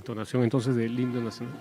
entonación entonces del himno nacional.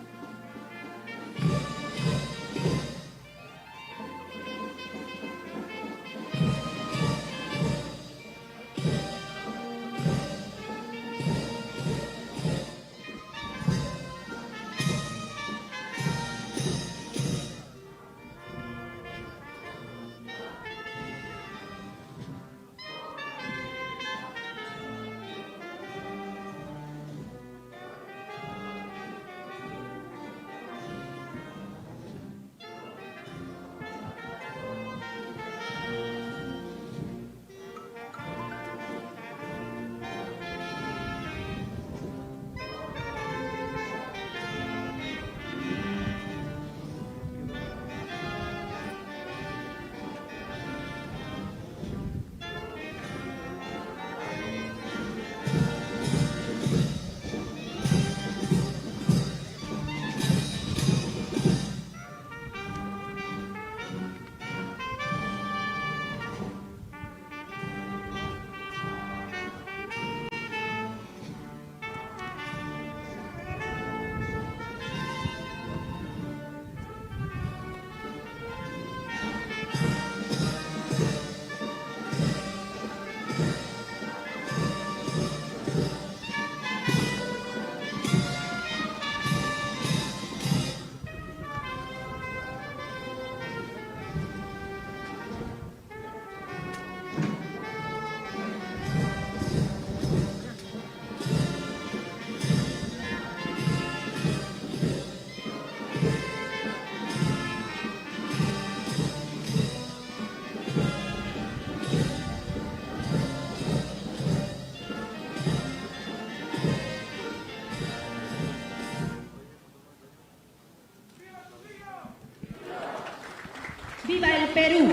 ¡Viva el Perú!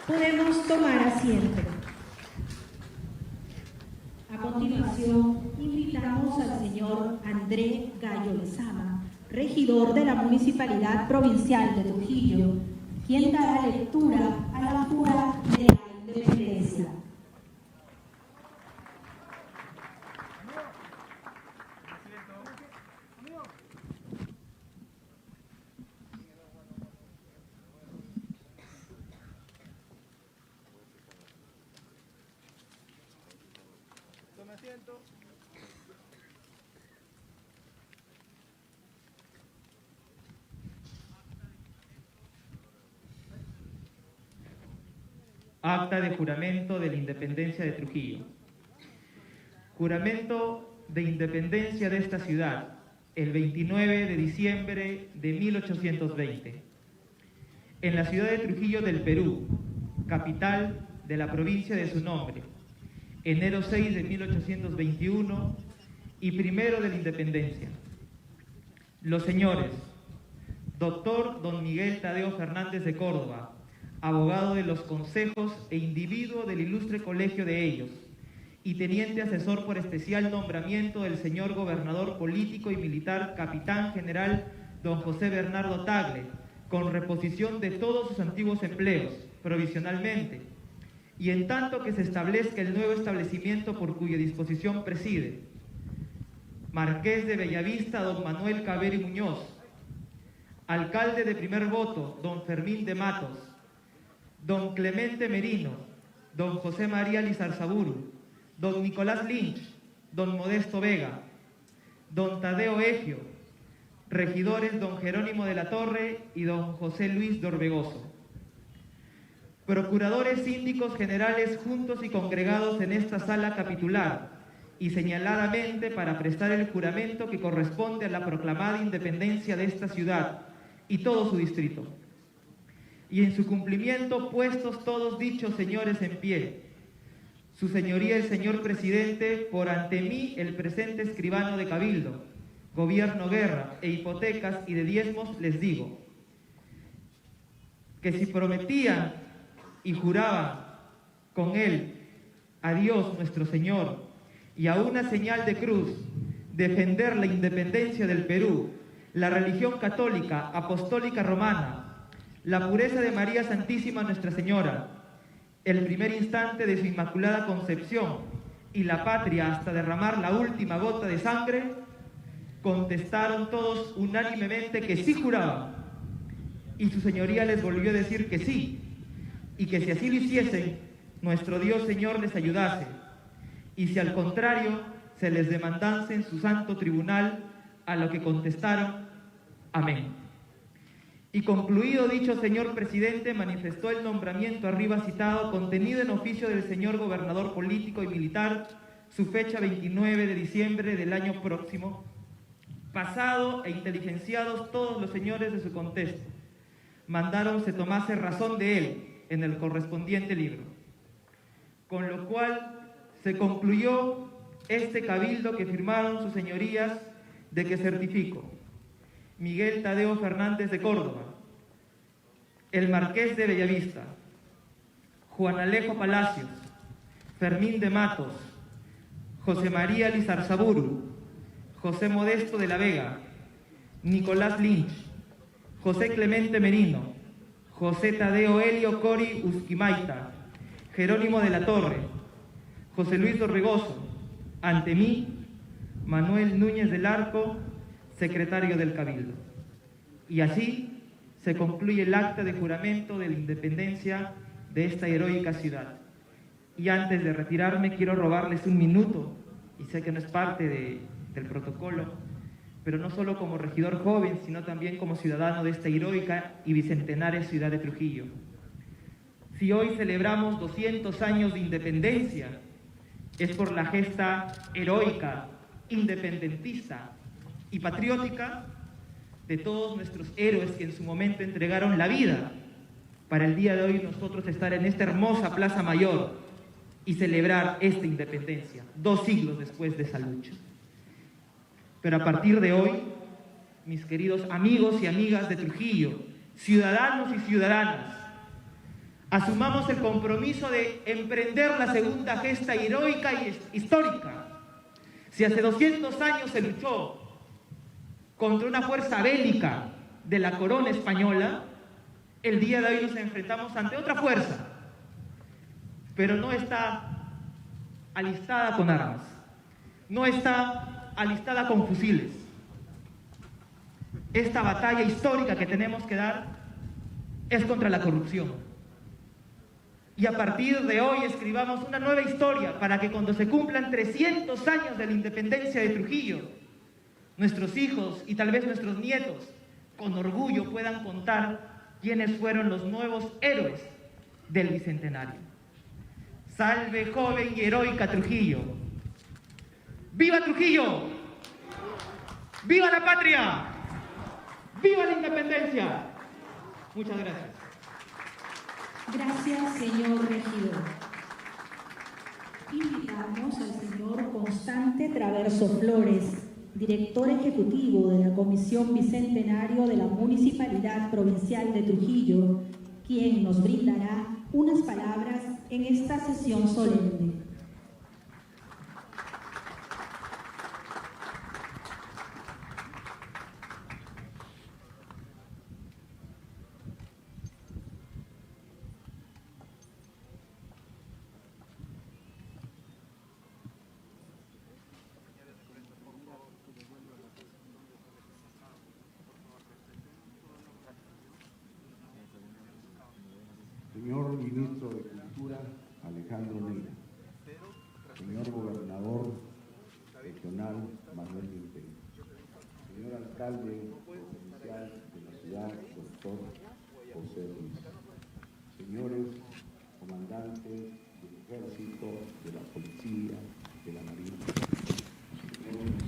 Podemos tomar asiento. A continuación, invitamos al señor André Gallo Lezama, regidor de la Municipalidad Provincial de Trujillo, quien dará lectura a la jura de la independencia. Acta de juramento de la independencia de Trujillo. Juramento de independencia de esta ciudad, el 29 de diciembre de 1820. En la ciudad de Trujillo del Perú, capital de la provincia de su nombre, enero 6 de 1821 y primero de la independencia. Los señores, doctor don Miguel Tadeo Fernández de Córdoba, abogado de los consejos e individuo del ilustre colegio de ellos, y teniente asesor por especial nombramiento del señor gobernador político y militar capitán general don José Bernardo Tagle, con reposición de todos sus antiguos empleos, provisionalmente, y en tanto que se establezca el nuevo establecimiento por cuya disposición preside. Marqués de Bellavista don Manuel Caveri Muñoz, alcalde de primer voto don Fermín de Matos, don Clemente Merino, don José María Lizarzaburu, don Nicolás Lynch, don Modesto Vega, don Tadeo Egio, regidores don Jerónimo de la Torre y don José Luis de Orbegoso. Procuradores síndicos generales juntos y congregados en esta sala capitular y señaladamente para prestar el juramento que corresponde a la proclamada independencia de esta ciudad y todo su distrito. Y en su cumplimiento, puestos todos dichos señores en pie, su señoría el señor presidente, por ante mí el presente escribano de Cabildo, Gobierno, Guerra e Hipotecas y de Diezmos, les digo que si prometían y juraban con él a Dios nuestro Señor y a una señal de cruz defender la independencia del Perú, la religión católica, apostólica romana, la pureza de María Santísima Nuestra Señora, el primer instante de su Inmaculada Concepción y la patria hasta derramar la última gota de sangre, contestaron todos unánimemente que sí juraban, y su señoría les volvió a decir que sí, y que si así lo hiciesen, nuestro Dios Señor les ayudase, y si al contrario se les demandase en su santo tribunal, a lo que contestaron, amén. Y concluido dicho señor presidente, manifestó el nombramiento arriba citado, contenido en oficio del señor gobernador político y militar, su fecha 29 de diciembre del año próximo, pasado e inteligenciados todos los señores de su contesto, mandaron se tomase razón de él en el correspondiente libro. Con lo cual se concluyó este cabildo que firmaron sus señorías, de que certifico: Miguel Tadeo Fernández de Córdoba, el Marqués de Bellavista, Juan Alejo Palacios, Fermín de Matos, José María Lizarzaburu, José Modesto de la Vega, Nicolás Lynch, José Clemente Merino, José Tadeo Helio Cori Uzquimaita, Jerónimo de la Torre, José Luis Dorregoso, ante mí, Manuel Núñez del Arco, secretario del Cabildo. Y así se concluye el acta de juramento de la independencia de esta heroica ciudad. Y antes de retirarme quiero robarles un minuto, y sé que no es parte del protocolo, pero no solo como regidor joven, sino también como ciudadano de esta heroica y bicentenaria ciudad de Trujillo. Si hoy celebramos 200 años de independencia, es por la gesta heroica, independentista y patriótica de todos nuestros héroes que en su momento entregaron la vida para el día de hoy nosotros estar en esta hermosa Plaza Mayor y celebrar esta independencia, 2 siglos después de esa lucha. Pero a partir de hoy, mis queridos amigos y amigas de Trujillo, ciudadanos y ciudadanas, asumamos el compromiso de emprender la segunda gesta heroica y histórica. Si hace 200 años se luchó contra una fuerza bélica de la corona española, el día de hoy nos enfrentamos ante otra fuerza, pero no está alistada con armas, no está alistada con fusiles. Esta batalla histórica que tenemos que dar es contra la corrupción. Y a partir de hoy escribamos una nueva historia para que cuando se cumplan 300 años de la independencia de Trujillo, nuestros hijos y tal vez nuestros nietos con orgullo puedan contar quiénes fueron los nuevos héroes del Bicentenario. Salve joven y heroica Trujillo. ¡Viva Trujillo! ¡Viva la patria! ¡Viva la independencia! Muchas gracias. Gracias, señor regidor. Invitamos al señor Constante Traverso Flores, director ejecutivo de la Comisión Bicentenario de la Municipalidad Provincial de Trujillo, quien nos brindará unas palabras en esta sesión solemne. Señor Ministro de Cultura, Alejandro Neira. Señor Gobernador Regional, Manuel Quintero. Señor Alcalde Provincial de la ciudad, Doctor José Luis. Señores Comandantes del Ejército, de la Policía, de la Marina.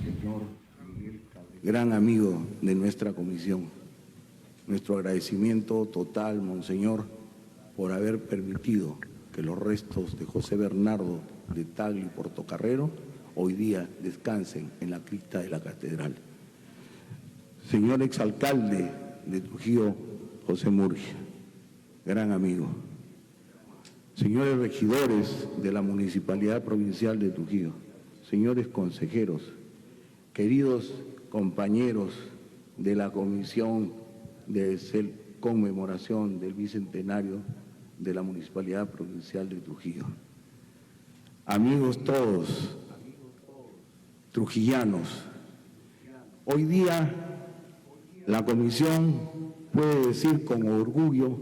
Señor Miguel Calderón, gran amigo de nuestra comisión. Nuestro agradecimiento total, Monseñor, por haber permitido que los restos de José Bernardo de Tagle y Portocarrero hoy día descansen en la cripta de la catedral. Señor exalcalde de Trujillo, José Murgia, gran amigo. Señores regidores de la Municipalidad Provincial de Trujillo, señores consejeros, queridos compañeros de la Comisión de conmemoración del Bicentenario de la Municipalidad Provincial de Trujillo. amigos todos, trujillanos, hoy día la comisión puede decir con orgullo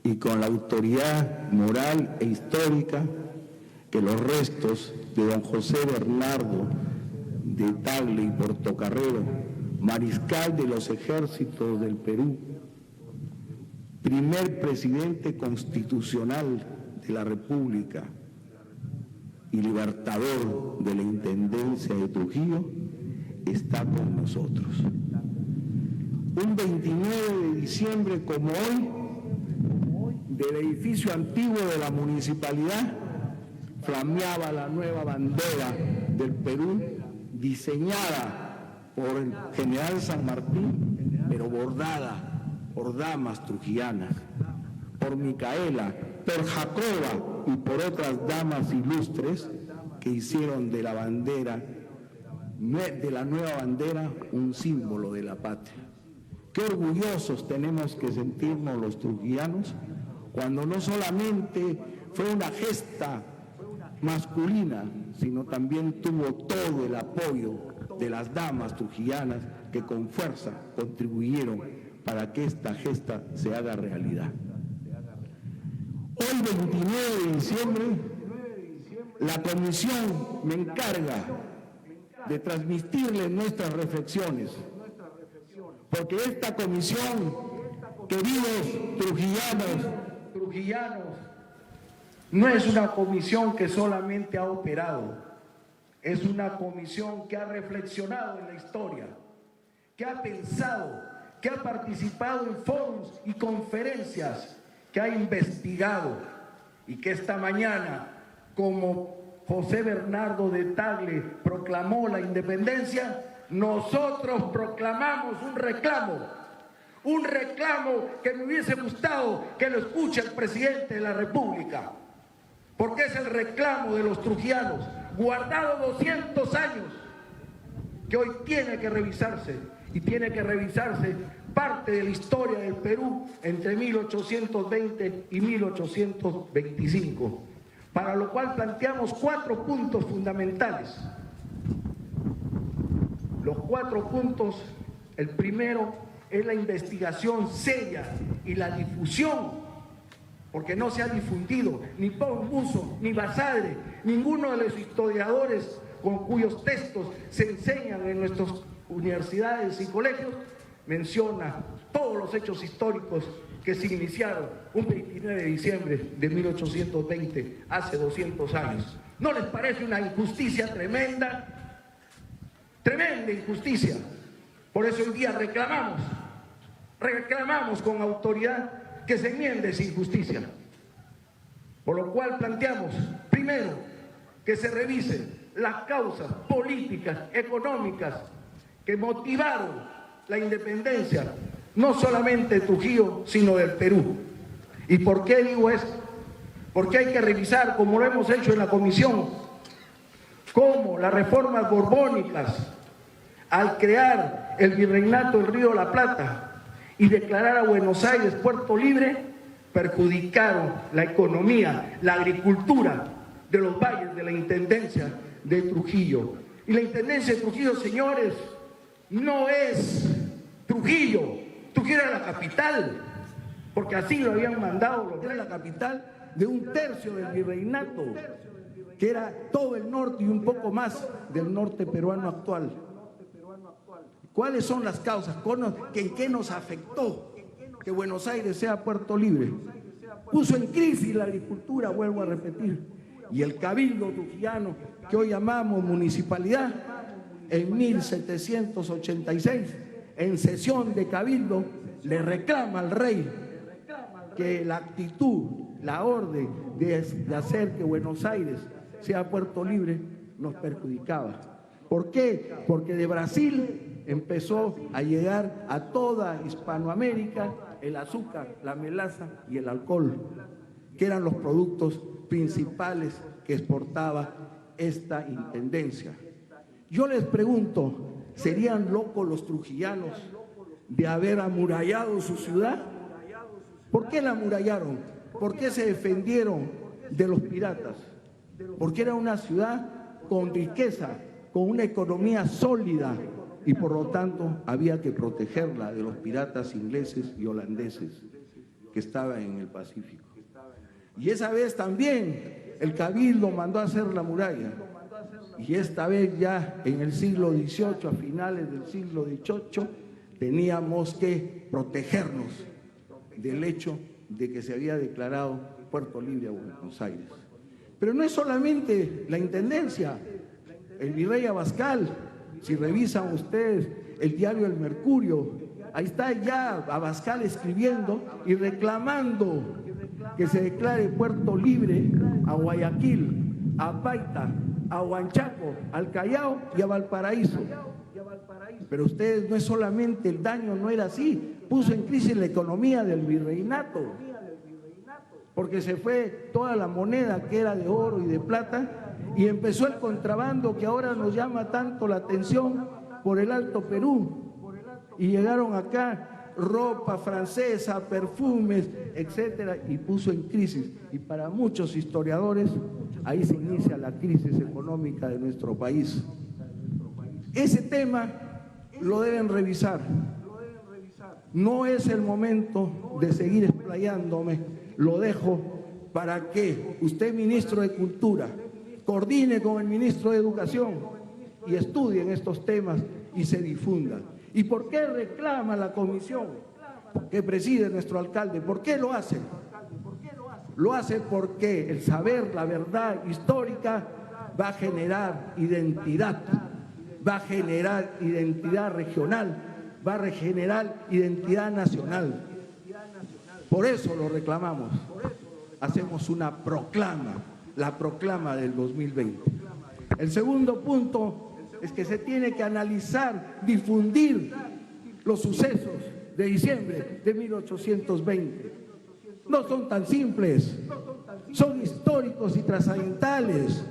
y con la autoridad moral e histórica que los restos de don José Bernardo de Tagle y Portocarrero, mariscal de los ejércitos del Perú, primer presidente constitucional de la República y libertador de la Intendencia de Trujillo, está con nosotros. Un 29 de diciembre como hoy, del edificio antiguo de la municipalidad, flameaba la nueva bandera del Perú, diseñada por el general San Martín, pero bordada por damas trujillanas, por Micaela, por Jacoba y por otras damas ilustres que hicieron de la bandera, de la nueva bandera, un símbolo de la patria. Qué orgullosos tenemos que sentirnos los trujillanos cuando no solamente fue una gesta masculina, sino también tuvo todo el apoyo de las damas trujillanas que con fuerza contribuyeron para que esta gesta se haga realidad. Hoy, 29 de diciembre, la comisión me encarga de transmitirles nuestras reflexiones, porque esta comisión, queridos trujillanos, no es una comisión que solamente ha operado, es una comisión que ha reflexionado en la historia, que ha pensado, que ha participado en foros y conferencias, que ha investigado y que esta mañana, como José Bernardo de Tagle proclamó la independencia, nosotros proclamamos un reclamo que me hubiese gustado que lo escuche el presidente de la República, porque es el reclamo de los trujillanos, guardado 200 años, que hoy tiene que revisarse, y tiene que revisarse parte de la historia del Perú entre 1820 y 1825, para lo cual planteamos 4 puntos fundamentales. Los 4 puntos, el primero es la investigación seria y la difusión, porque no se ha difundido ni Paul Musso ni Basadre, ninguno de los historiadores con cuyos textos se enseñan en nuestras universidades y colegios, menciona todos los hechos históricos que se iniciaron un 29 de diciembre de 1820, hace 200 años. ¿No les parece una injusticia tremenda? Tremenda injusticia. Por eso hoy día reclamamos con autoridad que se enmiende esa injusticia. Por lo cual planteamos, primero, que se revisen las causas políticas, económicas, que motivaron la independencia, no solamente de Trujillo, sino del Perú. ¿Y por qué digo esto? Porque hay que revisar, como lo hemos hecho en la comisión, cómo las reformas borbónicas, al crear el virreinato del Río de la Plata y declarar a Buenos Aires puerto libre, perjudicaron la economía, la agricultura de los valles de la Intendencia de Trujillo. Y la Intendencia de Trujillo, señores, no es Trujillo. Trujillo era la capital, porque así lo habían mandado, era la capital de 1/3 del virreinato, que era todo el norte y un poco más del norte peruano actual. ¿Cuáles son las causas? ¿En qué nos afectó que Buenos Aires sea puerto libre? Puso en crisis la agricultura, vuelvo a repetir, y el cabildo trujillano, que hoy llamamos municipalidad, en 1786, en sesión de cabildo, le reclama al rey que la actitud, la orden de hacer que Buenos Aires sea puerto libre nos perjudicaba. ¿Por qué? Porque de Brasil empezó a llegar a toda Hispanoamérica el azúcar, la melaza y el alcohol, que eran los productos principales que exportaba esta intendencia. Yo les pregunto, ¿serían locos los trujillanos de haber amurallado su ciudad? ¿Por qué la amurallaron? ¿Por qué se defendieron de los piratas? porque era una ciudad con riqueza, con una economía sólida, y por lo tanto había que protegerla de los piratas ingleses y holandeses que estaban en el Pacífico. Y esa vez también el Cabildo mandó a hacer la muralla, y esta vez ya en el siglo XVIII, a finales del siglo XVIII, teníamos que protegernos del hecho de que se había declarado Puerto Libre a Buenos Aires. Pero no es solamente la intendencia, el virrey Abascal. Si revisan ustedes el diario El Mercurio, ahí está ya Abascal escribiendo y reclamando que se declare Puerto Libre a Guayaquil, a Paita, a Huanchaco, al Callao y a Valparaíso. Pero ustedes, no es solamente el daño, no era así, puso en crisis la economía del virreinato, porque se fue toda la moneda que era de oro y de plata, y empezó el contrabando que ahora nos llama tanto la atención por el Alto Perú, y llegaron acá ropa francesa, perfumes, etcétera, y puso en crisis. Y para muchos historiadores, ahí se inicia la crisis económica de nuestro país. Ese tema lo deben revisar. No es el momento de seguir explayándome, lo dejo para que usted, ministro de Cultura, coordine con el ministro de Educación y estudien estos temas y se difundan. ¿Y por qué reclama la comisión que preside nuestro alcalde? ¿Por qué lo hace? Lo hace porque el saber la verdad histórica va a generar identidad, va a generar identidad regional, va a generar identidad nacional. Por eso lo reclamamos. Hacemos una proclama, la proclama del 2020. El segundo punto es que se tiene que analizar, difundir los sucesos de diciembre de 1820. No son tan simples, son históricos y trascendentales.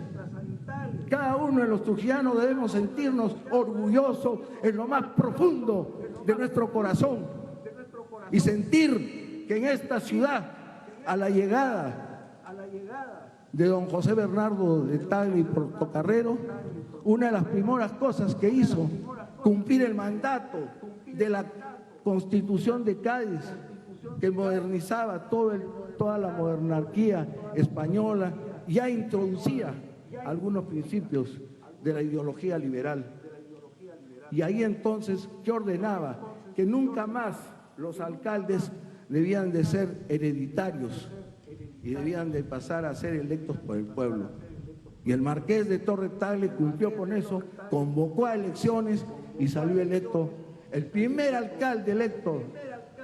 Cada uno de los trujillanos debemos sentirnos orgullosos en lo más profundo de nuestro corazón y sentir que en esta ciudad, a la llegada de don José Bernardo de Tagle y Portocarrero, una de las primeras cosas que hizo, cumplir el mandato de la Constitución de Cádiz, que modernizaba toda la monarquía española, ya introducía algunos principios de la ideología liberal. Y ahí entonces, ¿qué ordenaba? Que nunca más los alcaldes debían de ser hereditarios y debían de pasar a ser electos por el pueblo. Y el marqués de Torre Tagle cumplió con eso, convocó a elecciones y salió electo el primer alcalde electo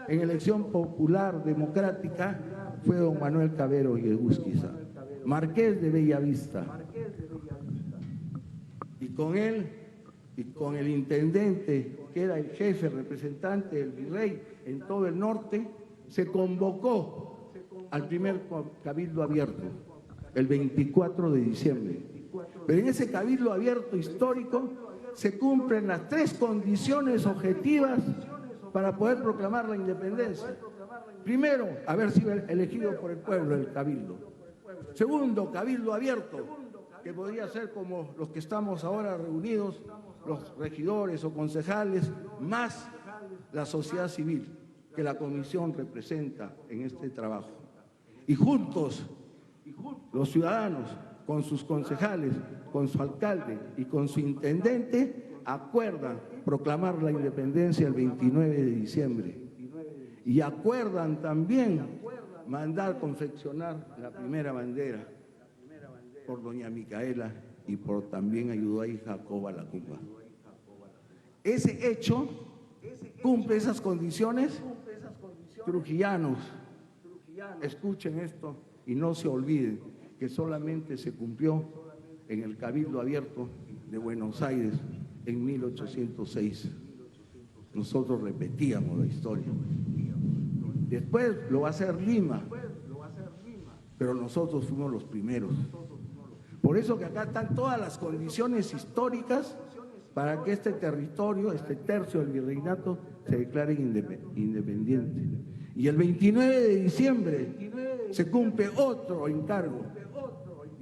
en elección popular democrática, fue don Manuel Cabero y Egusquiza, marqués de Bellavista. Y con él y con el intendente, que era el jefe representante del virrey en todo el norte, se convocó al primer cabildo abierto, el 24 de diciembre. Pero en ese cabildo abierto histórico se cumplen las tres condiciones objetivas para poder proclamar la independencia. Primero, haber sido elegido por el pueblo, el cabildo. Segundo, cabildo abierto, que podría ser como los que estamos ahora reunidos, los regidores o concejales, más la sociedad civil que la comisión representa en este trabajo. Y juntos, los ciudadanos, con sus concejales, con su alcalde y con su intendente, acuerdan proclamar la independencia el 29 de diciembre. Y acuerdan también mandar confeccionar la primera bandera por doña Micaela y por también ayudó ahí Jacoba Lacumba. Ese hecho cumple esas condiciones. Trujillanos, escuchen esto y no se olviden que solamente se cumplió en el Cabildo Abierto de Buenos Aires en 1806. Nosotros repetíamos la historia. Después lo va a hacer Lima, pero nosotros fuimos los primeros. Por eso que acá están todas las condiciones históricas para que este territorio, este tercio del virreinato, se declare independiente. Y el 29 de diciembre se cumple otro encargo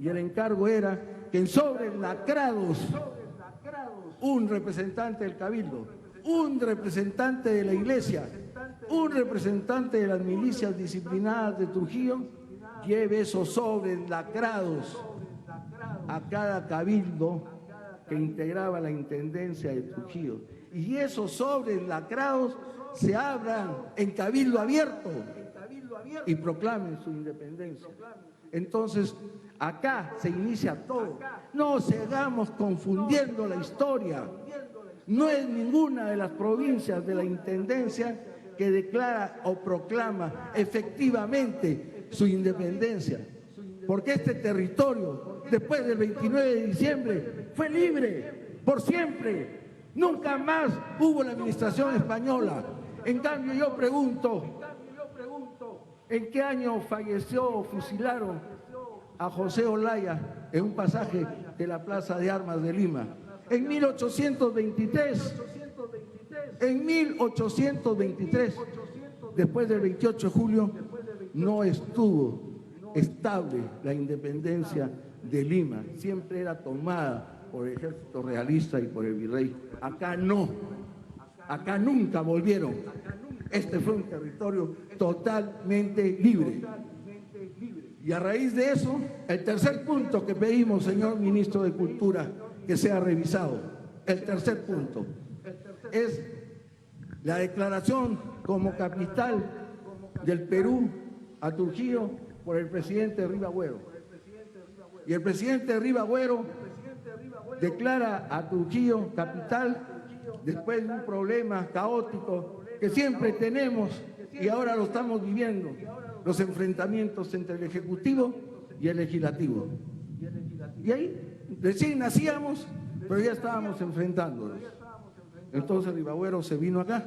y el encargo era que en sobres lacrados, un representante del Cabildo, un representante de la Iglesia, un representante de las milicias disciplinadas de Trujillo, lleve esos sobres lacrados a cada cabildo que integraba la Intendencia de Trujillo. Y esos sobres lacrados se abran en cabildo abierto y proclamen su independencia. Entonces, acá se inicia todo. No sigamos confundiendo la historia. No es ninguna de las provincias de la Intendencia que declara o proclama efectivamente su independencia. Porque este territorio, después del 29 de diciembre, fue libre por siempre. Nunca más hubo la administración española. En cambio, yo pregunto, ¿en qué año falleció o fusilaron a José Olaya en un pasaje de la Plaza de Armas de Lima? En 1823. En 1823, después del 28 de julio, no estuvo estable la independencia de Lima. Siempre era tomada por el ejército realista y por el virrey. Acá no. Acá nunca volvieron. Este fue un territorio totalmente libre. Y a raíz de eso, el tercer punto que pedimos, señor ministro de Cultura, que sea revisado, el tercer punto, es la declaración como capital del Perú a Trujillo por el presidente Rivagüero. Y el presidente Rivagüero declara a Trujillo capital después de un problema caótico que siempre tenemos y ahora lo estamos viviendo, los enfrentamientos entre el Ejecutivo y el Legislativo. Y ahí recién nacíamos, pero ya estábamos enfrentándonos. Entonces Rivagüero se vino acá,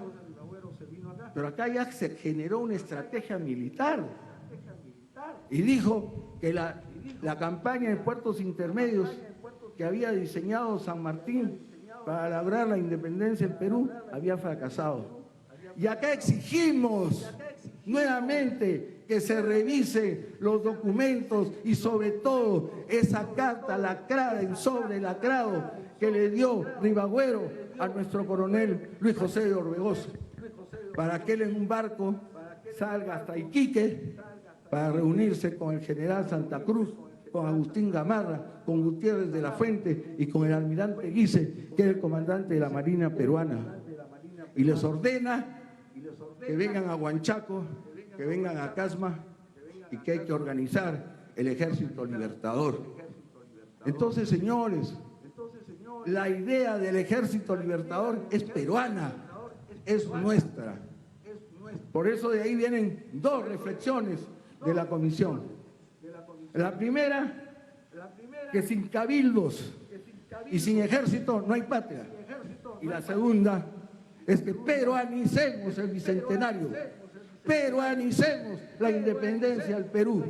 pero acá ya se generó una estrategia militar y dijo que la campaña de puertos intermedios que había diseñado San Martín para lograr la independencia del Perú había fracasado. Y acá exigimos nuevamente que se revisen los documentos y sobre todo esa carta lacrada en sobre lacrado que le dio Rivagüero a nuestro coronel Luis José de Orbegoso, para que él en un barco salga hasta Iquique para reunirse con el general Santa Cruz, con Agustín Gamarra, con Gutiérrez de la Fuente y con el almirante Guise, que es el comandante de la Marina peruana. Y les ordena que vengan a Huanchaco, que vengan a Casma y que hay que organizar el Ejército Libertador. Entonces, señores, la idea del Ejército Libertador es peruana, es nuestra. Por eso de ahí vienen dos reflexiones de la comisión. La primera, que sin cabildos y sin ejército no hay patria. Y la segunda es que peruanicemos el bicentenario, peruanicemos la independencia del Perú.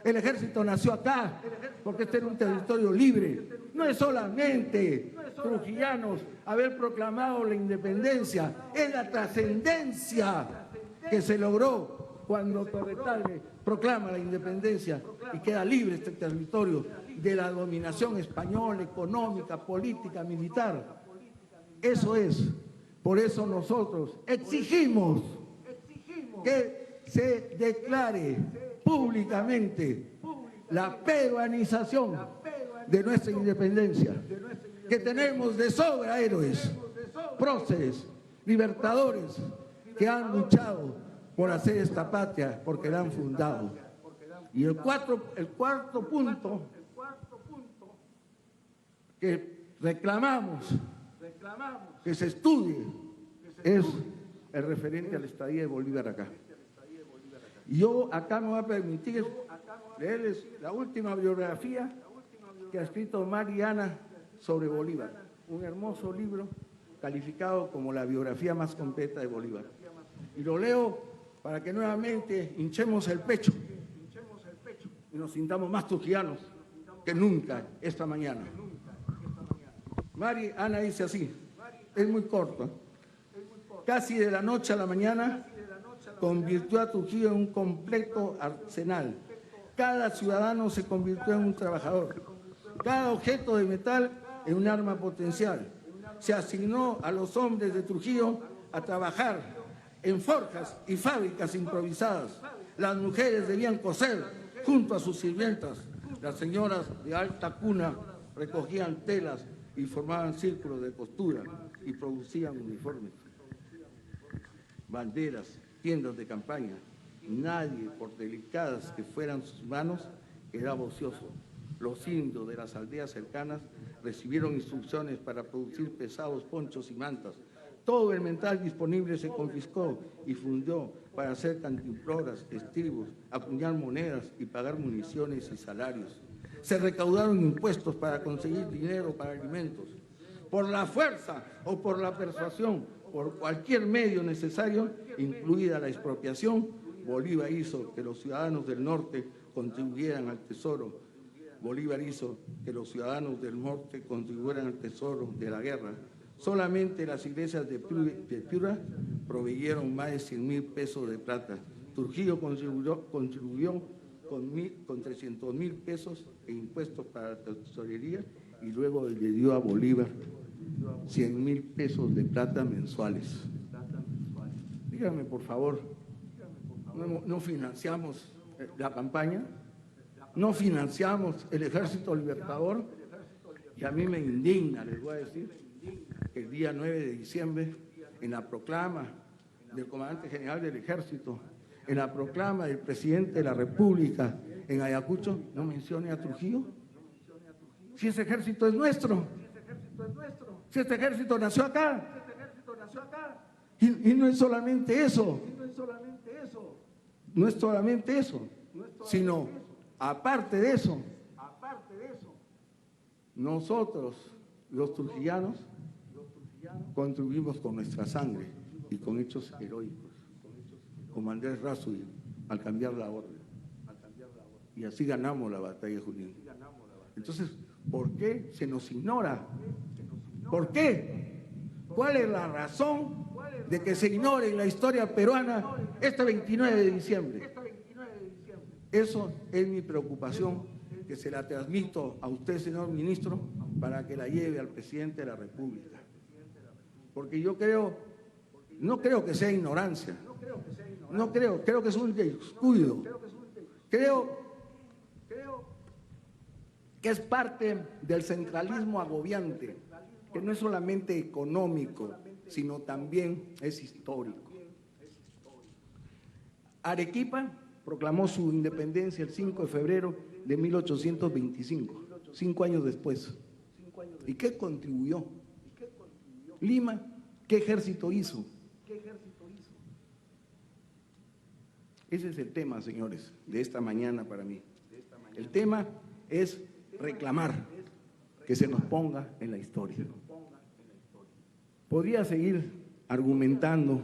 El ejército nació acá porque este era un territorio libre. No es solamente trujillanos haber proclamado la independencia, es la trascendencia que se logró cuando Torretalme proclama la independencia y queda libre este territorio de la dominación española, económica, política, militar. Eso es. Por eso nosotros exigimos que se declare públicamente la peruanización de nuestra independencia, que tenemos de sobra héroes, próceres, libertadores que han luchado por hacer esta patria, porque la han fundado. Y el cuarto punto que reclamamos que se estudie es el referente a la estadía de Bolívar acá. Y yo acá me voy a permitir leerles la última biografía que ha escrito Mariana sobre Bolívar, un hermoso libro calificado como la biografía más completa de Bolívar. Y lo leo para que nuevamente hinchemos el pecho y nos sintamos más trujillanos que nunca esta mañana. Mariana dice así, es muy corto. Casi de la noche a la mañana convirtió a Trujillo en un completo arsenal Cada ciudadano se convirtió en un trabajador. Cada objeto de metal en un arma potencial. Se asignó a los hombres de Trujillo a trabajar en forjas y fábricas improvisadas. Las mujeres debían coser junto a sus sirvientas. Las señoras de alta cuna recogían telas y formaban círculos de costura y producían uniformes, banderas, tiendas de campaña. Nadie, por delicadas que fueran sus manos, quedaba ocioso. Los indios de las aldeas cercanas recibieron instrucciones para producir pesados ponchos y mantas. Todo el metal disponible se confiscó y fundió para hacer cantimploras, estribos, acuñar monedas y pagar municiones y salarios. Se recaudaron impuestos para conseguir dinero para alimentos. Por la fuerza o por la persuasión, por cualquier medio necesario, incluida la expropiación, Bolívar hizo que los ciudadanos del norte contribuyeran al tesoro. Bolívar hizo que los ciudadanos del norte contribuyeran al tesoro de la guerra. Solamente las iglesias de Piura proveyeron más de 100,000 pesos de plata. Trujillo contribuyó con 300,000 pesos en impuestos para la tesorería y luego le dio a Bolívar 100,000 pesos de plata mensuales. Dígame, por favor, ¿no financiamos la campaña? ¿No financiamos el Ejército Libertador? Y a mí me indigna, les voy a decir, que el día 9 de diciembre, en la proclama del comandante general del Ejército, en la proclama del presidente de la República en Ayacucho, no mencione a Trujillo. Si ese ejército es nuestro, si este ejército nació acá, y no es solamente eso, no es solamente eso, sino aparte de eso, nosotros, los trujillanos, contribuimos con nuestra sangre y con hechos heroicos, como Andrés Rázuri, al cambiar la orden. Y así ganamos la batalla de Junín. Entonces, ¿por qué se nos ignora? ¿Por qué? ¿Cuál es la razón de que se ignore en la historia peruana este 29 de diciembre? Eso es mi preocupación, que se la transmito a usted, señor ministro, para que la lleve al presidente de la República. Porque yo no creo que sea ignorancia, creo que es un descuido, creo que es parte del centralismo agobiante, que no es solamente económico, sino también es histórico. Arequipa proclamó su independencia el 5 de febrero de 1825, 5 años después. ¿Y qué contribuyó? Lima, ¿qué ejército hizo? Ese es el tema, señores, de esta mañana para mí. El tema es reclamar que se nos ponga en la historia. Podría seguir argumentando,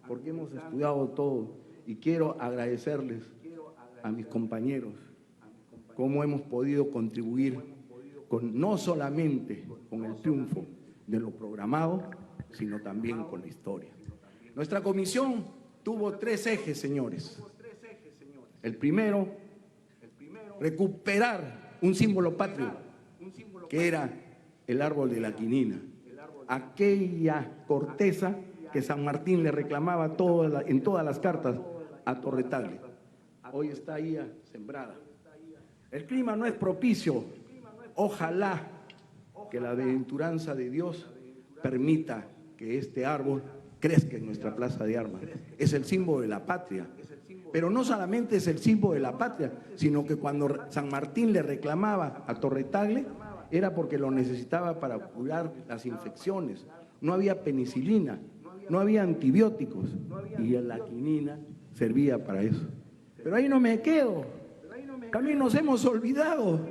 porque hemos estudiado todo, y quiero agradecerles a mis compañeros cómo hemos podido contribuir no solamente con el triunfo de lo programado, sino también con la historia. Nuestra comisión tuvo 3 ejes, señores. El primero, recuperar un símbolo patrio, que era el árbol de la quinina, aquella corteza que San Martín le reclamaba en todas las cartas a Torre-Tagle. Hoy está ahí sembrada. El clima no es propicio. Ojalá que la bienaventuranza de Dios permita que este árbol crezca en nuestra plaza de armas. Es el símbolo de la patria. Pero no solamente es el símbolo de la patria, sino que cuando San Martín le reclamaba a Torre-Tagle, era porque lo necesitaba para curar las infecciones. No había penicilina, no había antibióticos, y la quinina servía para eso. Pero ahí no me quedo. También nos hemos olvidado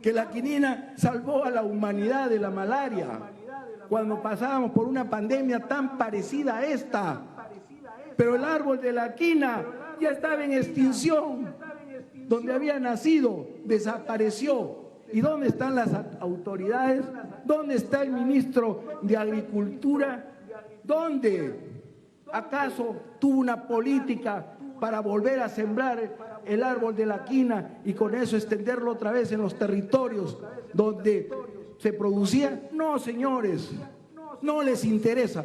que la quinina salvó a la humanidad de la malaria cuando pasábamos por una pandemia tan parecida a esta. Pero el árbol de la quina ya estaba en extinción. Donde había nacido, desapareció. ¿Y dónde están las autoridades? ¿Dónde está el ministro de Agricultura? ¿Dónde? ¿Acaso tuvo una política para volver a sembrar el árbol de la quina y con eso extenderlo otra vez en los territorios donde se producía. No, señores, no les interesa.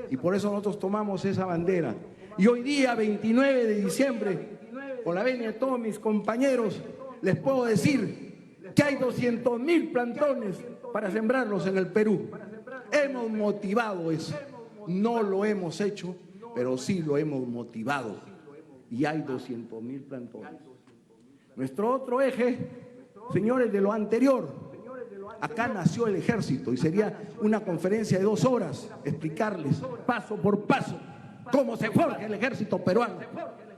Y por eso nosotros tomamos esa bandera. Y hoy día, 29 de diciembre, con la venia de todos mis compañeros, les puedo decir que hay 200.000 plantones para sembrarlos en el Perú. Hemos motivado eso. No lo hemos hecho, pero sí lo hemos motivado. Y hay 200.000 plantones. Nuestro otro eje, señores, de lo anterior, acá nació el ejército y sería una conferencia de 2 horas explicarles paso por paso cómo se forja el ejército peruano.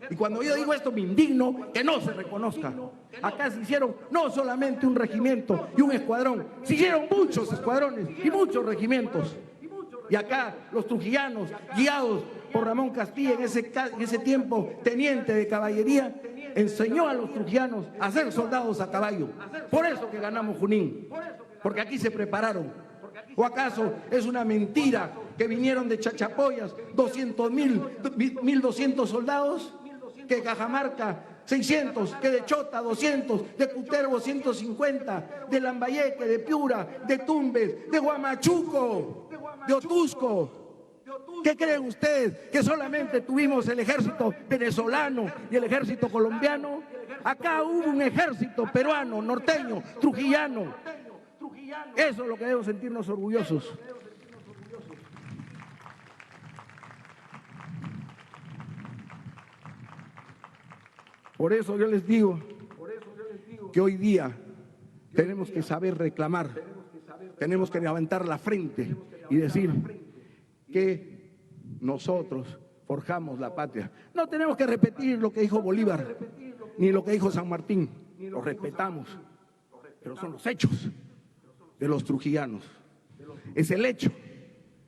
Y cuando yo digo esto me indigno que no se reconozca. Acá se hicieron no solamente un regimiento y un escuadrón, se hicieron muchos escuadrones y muchos regimientos. Y acá los trujillanos, guiados por Ramón Castilla, en ese tiempo teniente de caballería, enseñó a los trujillanos a ser soldados a caballo. Por eso que ganamos Junín, porque aquí se prepararon. ¿O acaso es una mentira que vinieron de Chachapoyas 1.200 soldados? Que Cajamarca 600, que de Chota 200, de Cutervo 150, de Lambayeque, de Piura, de Tumbes, de Huamachuco, de Otusco. ¿Qué creen ustedes? ¿Que solamente tuvimos el ejército venezolano y el ejército colombiano? Acá hubo un ejército peruano, norteño, trujillano. Eso es lo que debemos sentirnos orgullosos. Por eso yo les digo que hoy día tenemos que saber reclamar, tenemos que levantar la frente y decir que nosotros forjamos la patria. No tenemos que repetir lo que dijo Bolívar, ni lo que dijo San Martín, lo respetamos, pero son los hechos de los trujillanos. Es el hecho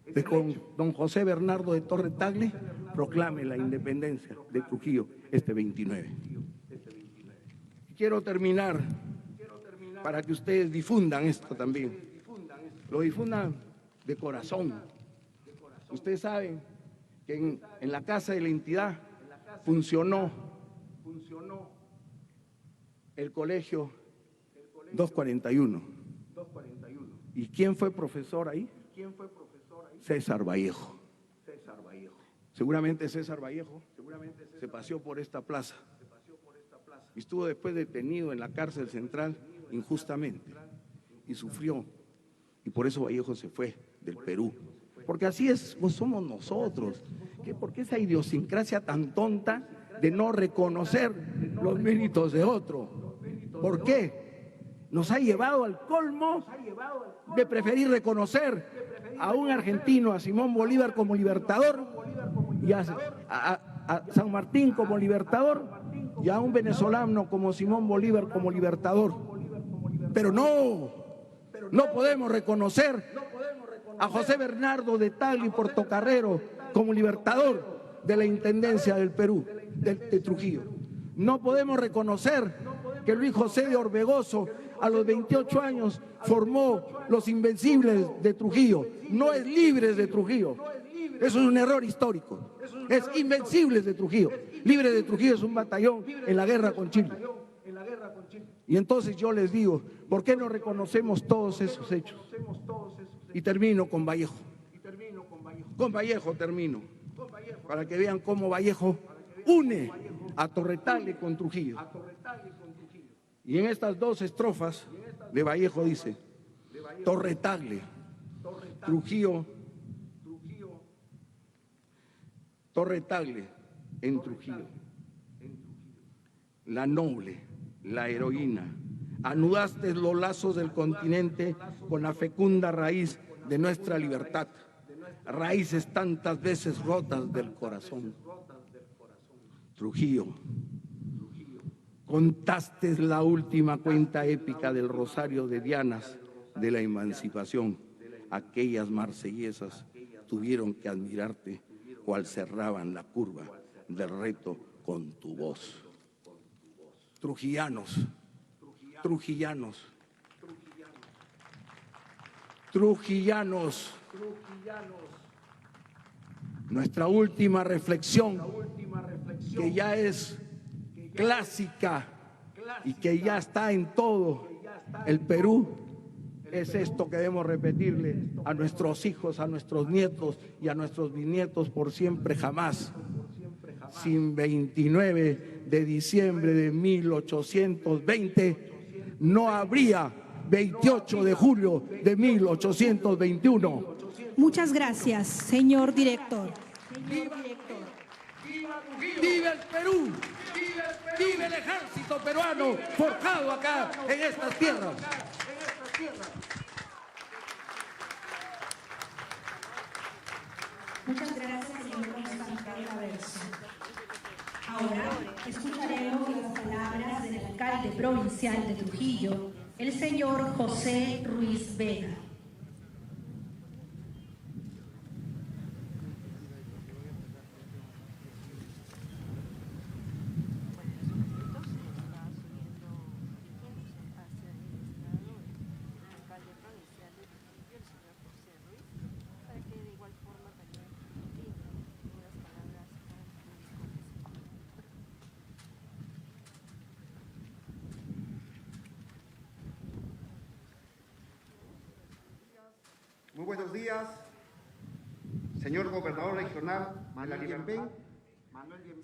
de que don José Bernardo de Torre Tagle proclame la independencia de Trujillo este 29. Quiero terminar para que ustedes difundan esto también. Lo difundan de corazón. Ustedes saben que en la Casa de la Entidad funcionó el colegio 241. ¿Y quién fue profesor ahí? César Vallejo. Seguramente César Vallejo se paseó por esta plaza y estuvo después detenido en la cárcel central injustamente y sufrió, y por eso Vallejo se fue del Perú, porque así es, pues somos nosotros. ¿Por qué esa idiosincrasia tan tonta de no reconocer los méritos de otro? ¿Por qué? Nos ha llevado al colmo de preferir reconocer a un argentino, a Simón Bolívar como libertador, y a San Martín como libertador, y a un venezolano como Simón Bolívar como libertador. Pero no podemos reconocer a José Bernardo de Tagle y Portocarrero como libertador de la Intendencia del Perú, de Trujillo. No podemos reconocer que Luis José de Orbegoso a los 28 años formó los Invencibles de Trujillo. No es Libres de Trujillo. Eso es un error histórico. Es Invencibles de Trujillo. Libres de Trujillo es un batallón en la guerra con Chile. Y entonces yo les digo, ¿por qué no reconocemos todos esos hechos? Y termino con Vallejo. Con Vallejo termino, para que vean cómo Vallejo une a Torre Tagle con Trujillo. Y en estas 2 estrofas de Vallejo dice: Torre Tagle, Trujillo, Torre Tagle en Trujillo, la noble, la heroína, anudaste los lazos del continente con la fecunda raíz de nuestra libertad, raíces tantas veces rotas del corazón. Trujillo, contaste la última cuenta épica del rosario de dianas de la emancipación. Aquellas marsellesas tuvieron que admirarte cual cerraban la curva del reto con tu voz. Trujillanos, trujillanos, trujillanos. Nuestra última reflexión que ya es clásica y que ya está en todo el Perú, es esto que debemos repetirle a nuestros hijos, a nuestros nietos y a nuestros bisnietos por siempre jamás. Sin 29 de diciembre de 1820 no habría 28 de julio de 1821. Muchas gracias, señor director. ¡Viva el Perú! ¡Viva el ejército peruano forjado acá en estas tierras! Muchas gracias, señor Constantino Averso. Ahora escucharemos las palabras del alcalde provincial de Trujillo, el señor José Ruiz Vega. Muy buenos días, señor gobernador regional de la Libertad,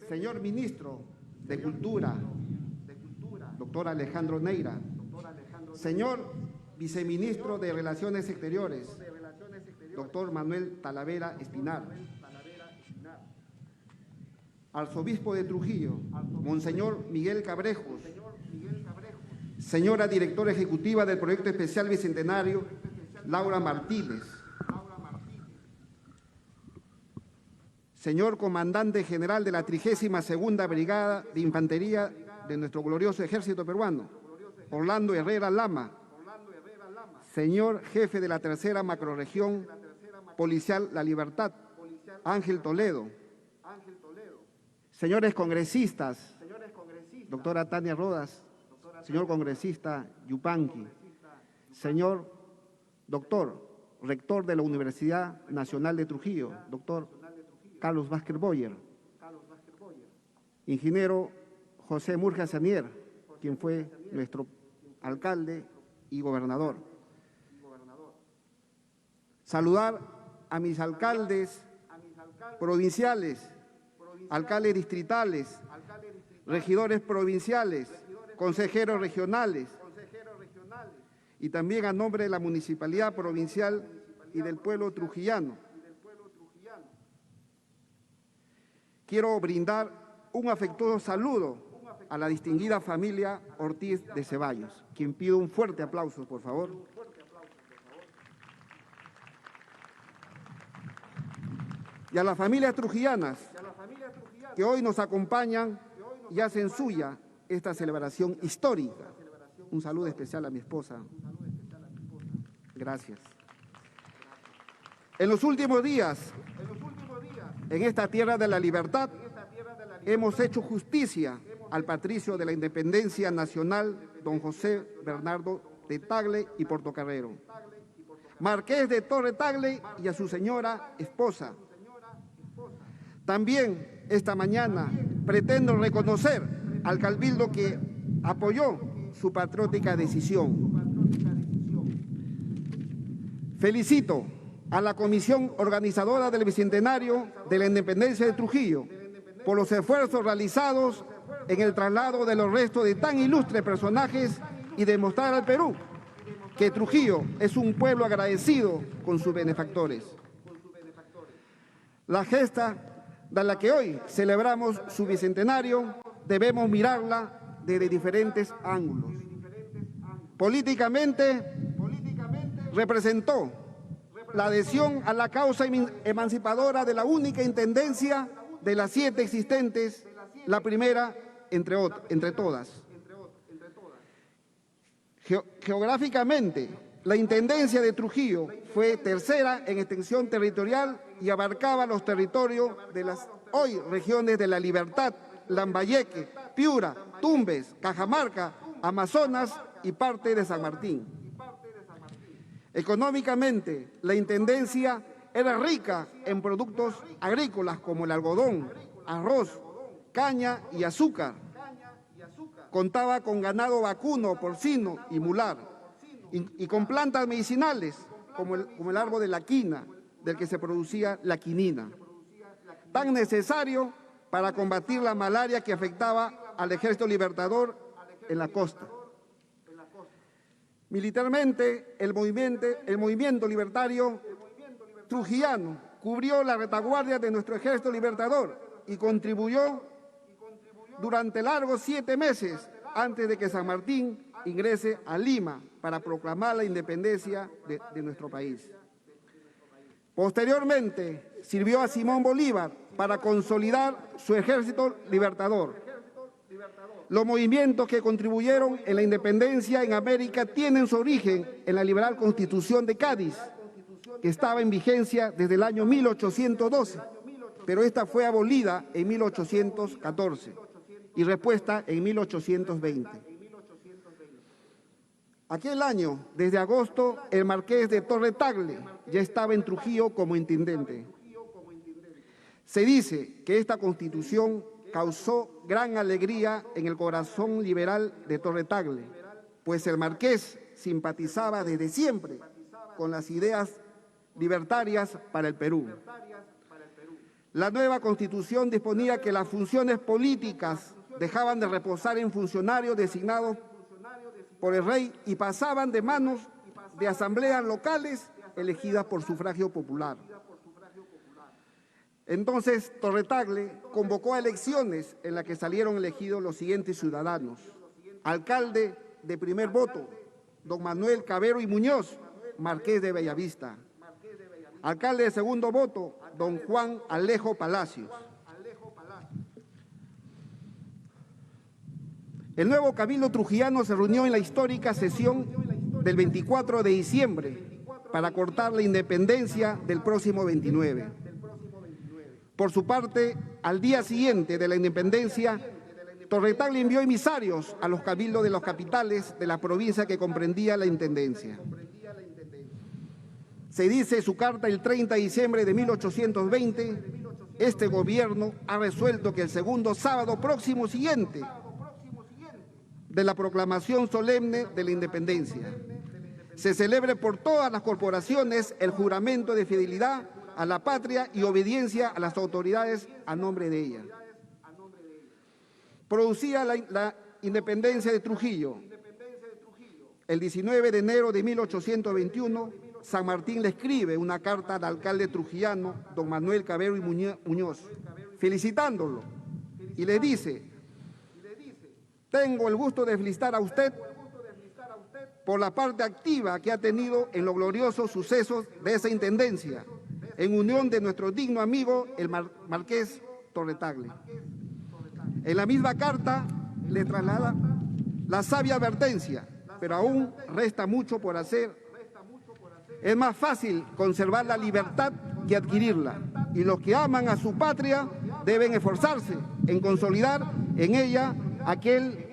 señor ministro de Cultura, doctor Alejandro Neira, señor viceministro de Relaciones Exteriores, doctor Manuel Talavera Espinar, arzobispo de Trujillo, monseñor Miguel Cabrejos, señora directora ejecutiva del Proyecto Especial Bicentenario, Laura Martínez, señor comandante general de la 32ª Brigada de Infantería de nuestro glorioso ejército peruano, Orlando Herrera Lama, señor jefe de la 3ª Macrorregión Policial La Libertad, Ángel Toledo, señores congresistas, doctora Tania Rodas, señor congresista Yupanqui, señor doctor, rector de la Universidad Nacional de Trujillo, doctor Carlos Vázquez Boyer, ingeniero José Murga Sanier, quien fue nuestro alcalde y gobernador. Saludar a mis alcaldes provinciales, alcaldes distritales, regidores provinciales, consejeros regionales, y también a nombre de la Municipalidad Provincial y del pueblo trujillano. Quiero brindar un afectuoso saludo a la distinguida familia Ortiz de Ceballos, quien pido un fuerte aplauso, por favor. Y a las familias trujillanas que hoy nos acompañan y hacen suya esta celebración histórica. Un saludo especial a mi esposa. Gracias. En los últimos días, en esta tierra de la libertad, hemos hecho justicia al patricio de la independencia nacional, don José Bernardo de Tagle y Portocarrero, marqués de Torre Tagle, y a su señora esposa. También esta mañana pretendo reconocer al cabildo que apoyó su patriótica decisión. Felicito a la comisión organizadora del Bicentenario de la Independencia de Trujillo por los esfuerzos realizados en el traslado de los restos de tan ilustres personajes y demostrar al Perú que Trujillo es un pueblo agradecido con sus benefactores. La gesta de la que hoy celebramos su bicentenario debemos mirarla desde diferentes ángulos. Políticamente, representó la adhesión a la causa emancipadora de la única intendencia de las 7 existentes, la primera entre todas. Geográficamente, la intendencia de Trujillo fue tercera en extensión territorial y abarcaba los territorios de las hoy regiones de La Libertad, Lambayeque, Piura, Tumbes, Cajamarca, Amazonas y parte de San Martín. Económicamente, la intendencia era rica en productos agrícolas como el algodón, arroz, caña y azúcar. Contaba con ganado vacuno, porcino y mular, y con plantas medicinales, como el árbol de la quina, del que se producía la quinina, tan necesario para combatir la malaria que afectaba al Ejército Libertador en la costa. Militarmente, el movimiento libertario trujillano cubrió la retaguardia de nuestro Ejército Libertador y contribuyó durante largos 7 meses antes de que San Martín ingrese a Lima para proclamar la independencia de nuestro país. Posteriormente, sirvió a Simón Bolívar para consolidar su ejército libertador. Los movimientos que contribuyeron en la independencia en América tienen su origen en la liberal Constitución de Cádiz, que estaba en vigencia desde el año 1812, pero esta fue abolida en 1814 y repuesta en 1820. Aquel año, desde agosto, el marqués de Torre Tagle ya estaba en Trujillo como intendente. Se dice que esta constitución causó gran alegría en el corazón liberal de Torre Tagle, pues el marqués simpatizaba desde siempre con las ideas libertarias para el Perú. La nueva constitución disponía que las funciones políticas dejaban de reposar en funcionarios designados por el rey y pasaban de manos de asambleas locales elegidas por sufragio popular. Entonces, Torre Tagle convocó a elecciones en las que salieron elegidos los siguientes ciudadanos: alcalde de primer voto, don Manuel Cabero y Muñoz, marqués de Bellavista; alcalde de segundo voto, don Juan Alejo Palacios. El nuevo Cabildo Trujillano se reunió en la histórica sesión del 24 de diciembre para acordar la independencia del próximo 29. Por su parte, al día siguiente de la independencia, Torre Tagle envió emisarios a los cabildos de las capitales de la provincia que comprendía la intendencia. Se dice en su carta el 30 de diciembre de 1820, este gobierno ha resuelto que el segundo sábado próximo siguiente de la proclamación solemne de la independencia se celebre por todas las corporaciones el juramento de fidelidad a la patria y obediencia a las autoridades a nombre de ella. Producida la independencia de Trujillo, el 19 de enero de 1821, San Martín le escribe una carta al alcalde trujillano, don Manuel Cabero y Muñoz, felicitándolo, y le dice: tengo el gusto de felicitar a usted por la parte activa que ha tenido en los gloriosos sucesos de esa intendencia, en unión de nuestro digno amigo, el marqués Torre Tagle. En la misma carta le traslada la sabia advertencia: pero aún resta mucho por hacer. Es más fácil conservar la libertad que adquirirla, y los que aman a su patria deben esforzarse en consolidar en ella aquel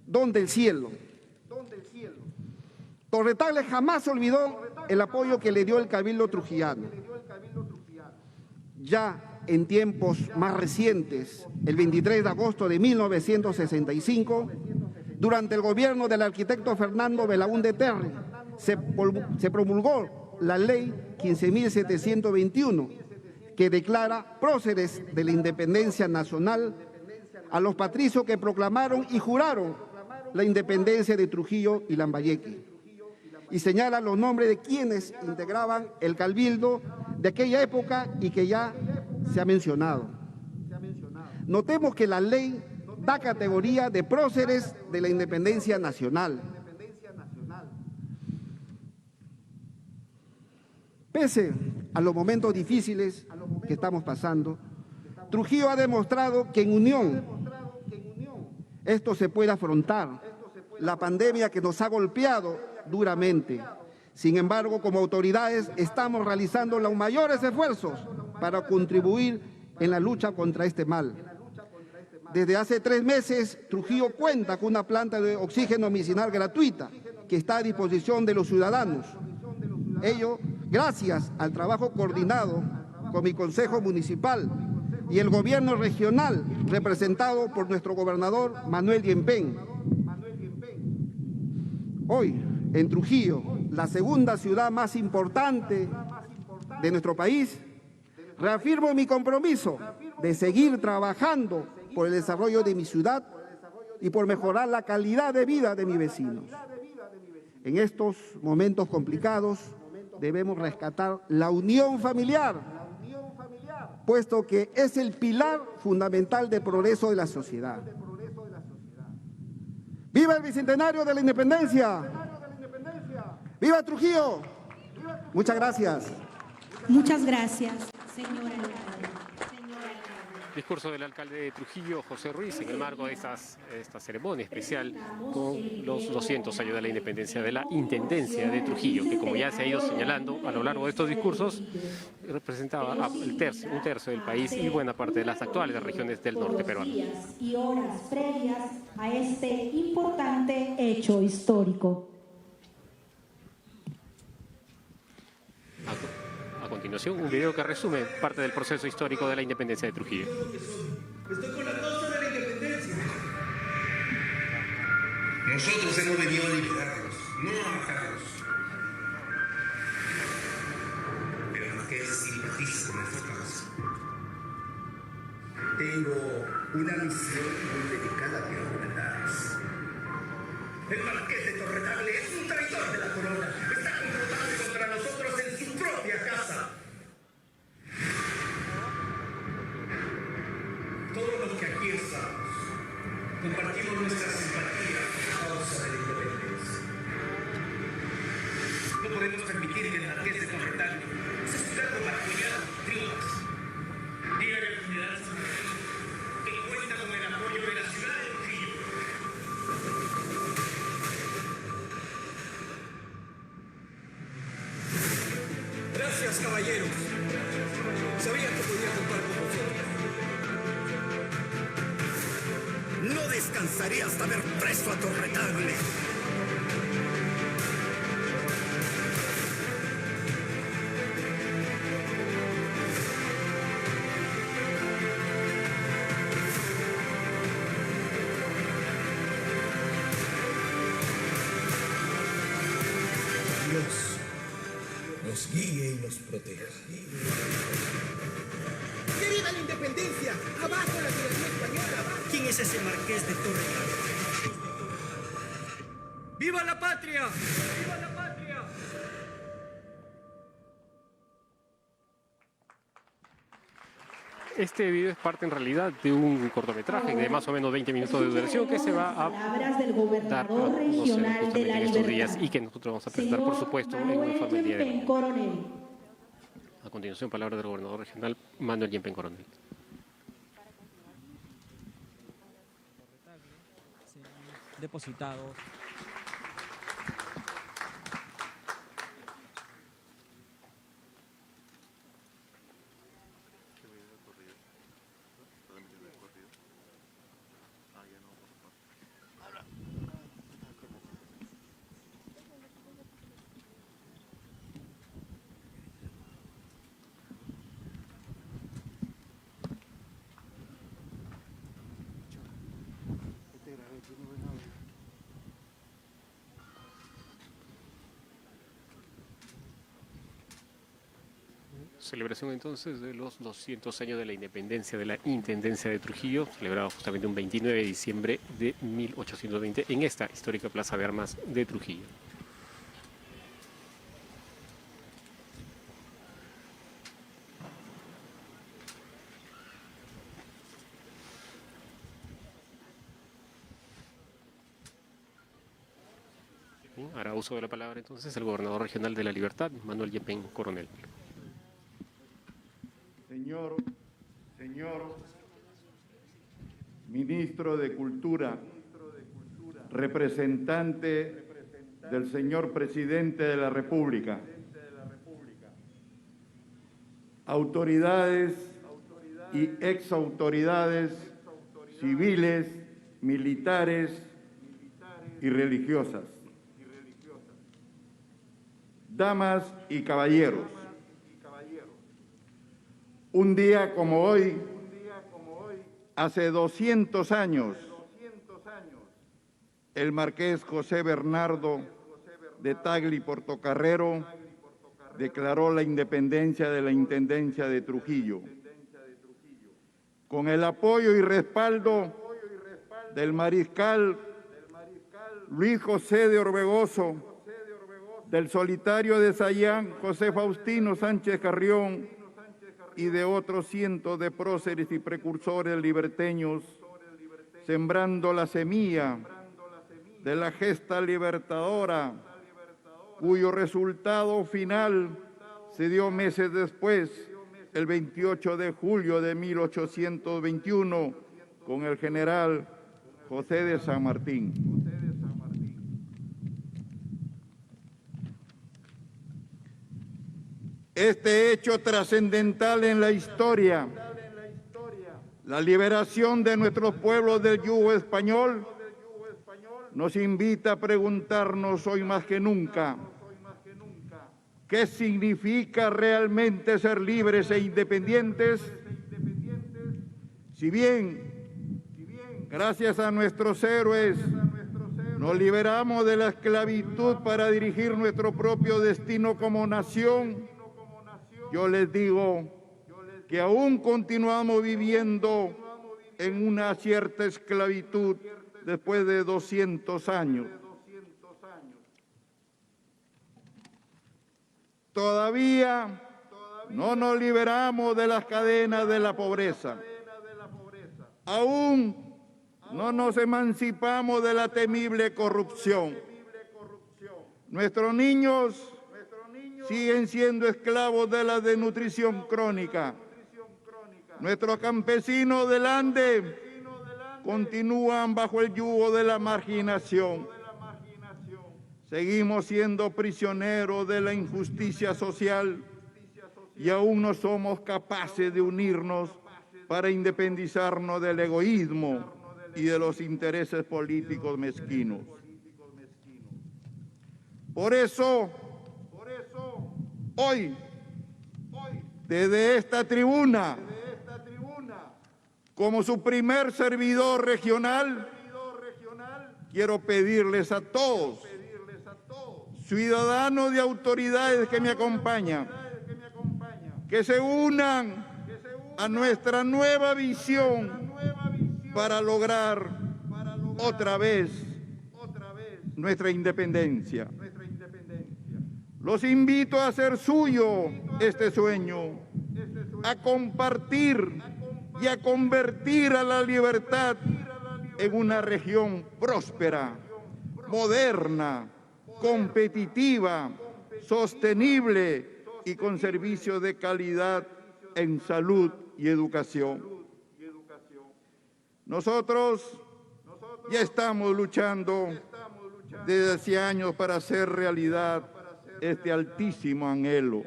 don del cielo. Torre Tagle jamás olvidó el apoyo que le dio el Cabildo trujillano. Ya en tiempos más recientes, el 23 de agosto de 1965, durante el gobierno del arquitecto Fernando Belaúnde Terry, se promulgó la ley 15.721, que declara próceres de la independencia nacional a los patricios que proclamaron y juraron la independencia de Trujillo y Lambayeque, y señala los nombres de quienes integraban el cabildo de aquella época y que ya se ha mencionado. Notemos que la ley da categoría de próceres de la independencia nacional. Pese a los momentos difíciles que estamos pasando, Trujillo ha demostrado que en unión esto se puede afrontar, la pandemia que nos ha golpeado duramente. Sin embargo, como autoridades estamos realizando los mayores esfuerzos para contribuir en la lucha contra este mal. Desde hace 3 meses, Trujillo cuenta con una planta de oxígeno medicinal gratuita que está a disposición de los ciudadanos. Ello gracias al trabajo coordinado con mi Consejo Municipal, y el gobierno regional, representado por nuestro gobernador Manuel Yempén. Hoy, en Trujillo, la segunda ciudad más importante de nuestro país, reafirmo mi compromiso de seguir trabajando por el desarrollo de mi ciudad y por mejorar la calidad de vida de mis vecinos. En estos momentos complicados debemos rescatar la unión familiar, puesto que es el pilar fundamental del progreso de la sociedad. ¡Viva el Bicentenario de la Independencia! ¡Viva Trujillo! Muchas gracias. Muchas gracias, señor alcalde. Discurso del alcalde de Trujillo, José Ruiz, en el marco de esta ceremonia especial con los 200 años de la independencia de la Intendencia de Trujillo, que como ya se ha ido señalando a lo largo de estos discursos, representaba un tercio del país y buena parte de las actuales regiones del norte peruano. Y horas previas a este importante hecho histórico. A continuación, un video que resume parte del proceso histórico de la independencia de Trujillo. Estoy con la causa de la independencia. Nosotros hemos venido a liberarnos, no a matarnos. Pero el Marqués simpatiza con nuestra causa. Tengo una misión muy delicada que comentarles. El Marqués de Torretable es un traidor de la corona. Está complotando contra nosotros en su propia casa. Todos los que aquí estamos compartimos nuestra simpatía a causa de la independencia. No podemos permitir que el Marqués de Torretable se siga martillando triunfos. Dígale al general San Martín que cuenta con el apoyo de la ciudad de Trujillo. Gracias, caballeros. Sabía que podía contar con vosotros. No descansaré hasta ver preso a Torretable. Dios nos guíe y nos proteja. ¡Que viva la independencia! ¡Abajo la tiranía española! ¿Quién es ese Marqués de Torretable? ¡Viva la patria! ¡Viva la patria! Este video es parte en realidad de un cortometraje de más o menos 20 minutos de duración que se va a Palabras del dar gobernador regional de justamente la en estos días Libertad. y que nosotros vamos a presentar, por supuesto, en un informe el día de Manuel hoy. Coronel. A continuación, palabras del gobernador regional Manuel Yempén Coronel. Depositados. Celebración entonces de los 200 años de la independencia de la Intendencia de Trujillo, celebrado justamente un 29 de diciembre de 1820 en esta histórica Plaza de Armas de Trujillo. Bien, hará uso de la palabra entonces el gobernador regional de La Libertad, Manuel Yempén Coronel. Señor Ministro de Cultura, representante del señor Presidente de la República, autoridades y exautoridades civiles, militares y religiosas, damas y caballeros. Un día como hoy, hace 200 años, el marqués José Bernardo de Tagle y Portocarrero declaró la independencia de la Intendencia de Trujillo. Con el apoyo y respaldo del mariscal Luis José de Orbegoso, del solitario de Sayán José Faustino Sánchez Carrión y de otros cientos de próceres y precursores liberteños, sembrando la semilla de la gesta libertadora, cuyo resultado final se dio meses después, el 28 de julio de 1821, con el general José de San Martín. Este hecho trascendental en la historia, la liberación de nuestros pueblos del yugo español, nos invita a preguntarnos hoy más que nunca, ¿qué significa realmente ser libres e independientes? Si bien, gracias a nuestros héroes, nos liberamos de la esclavitud para dirigir nuestro propio destino como nación, yo les digo que aún continuamos viviendo en una cierta esclavitud después de 200 años. Todavía no nos liberamos de las cadenas de la pobreza. Aún no nos emancipamos de la temible corrupción. Nuestros niños siguen siendo esclavos de la desnutrición crónica. Nuestros campesinos del Ande continúan bajo el yugo de la marginación. Seguimos siendo prisioneros de la injusticia social y aún no somos capaces de unirnos para independizarnos del egoísmo y de los intereses políticos mezquinos. Por eso, hoy, desde esta tribuna, como su primer servidor regional, quiero pedirles a todos, ciudadanos y autoridades que me acompañan, que se unan a nuestra nueva visión para lograr otra vez nuestra independencia. Los invito a hacer suyo este sueño, a compartir y a convertir a la libertad en una región próspera, moderna, competitiva, sostenible y con servicios de calidad en salud y educación. Nosotros ya estamos luchando desde hace años para hacer realidad este altísimo anhelo.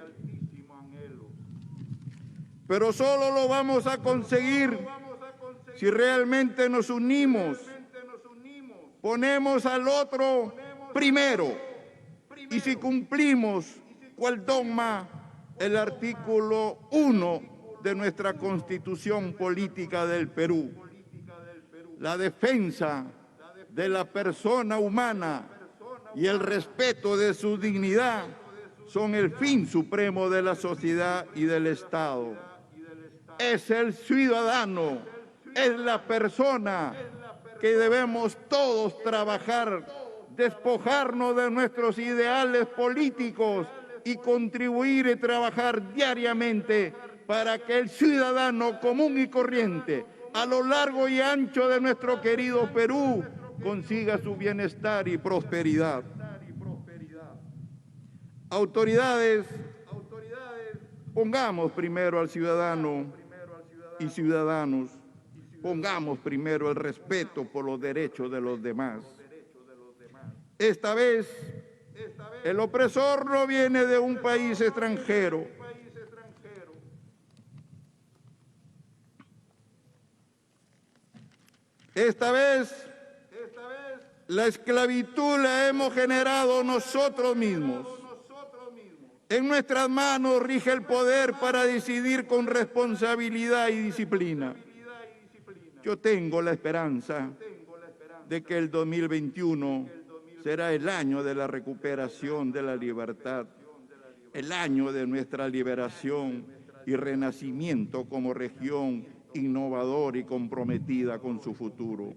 Pero solo lo vamos a conseguir si realmente nos unimos, ponemos al otro primero y si cumplimos cual dogma el artículo 1 de nuestra Constitución Política del Perú. La defensa de la persona humana y el respeto de su dignidad son el fin supremo de la sociedad y del Estado. Es el ciudadano, es la persona que debemos todos trabajar, despojarnos de nuestros ideales políticos y contribuir y trabajar diariamente para que el ciudadano común y corriente, a lo largo y ancho de nuestro querido Perú, consiga su bienestar y prosperidad. Autoridades, pongamos primero al ciudadano y ciudadanos, pongamos primero el respeto por los derechos de los demás. Esta vez, el opresor no viene de un país extranjero. Esta vez, la esclavitud la hemos generado nosotros mismos. En nuestras manos rige el poder para decidir con responsabilidad y disciplina. Yo tengo la esperanza de que el 2021 será el año de la recuperación de la libertad, el año de nuestra liberación y renacimiento como región innovadora y comprometida con su futuro.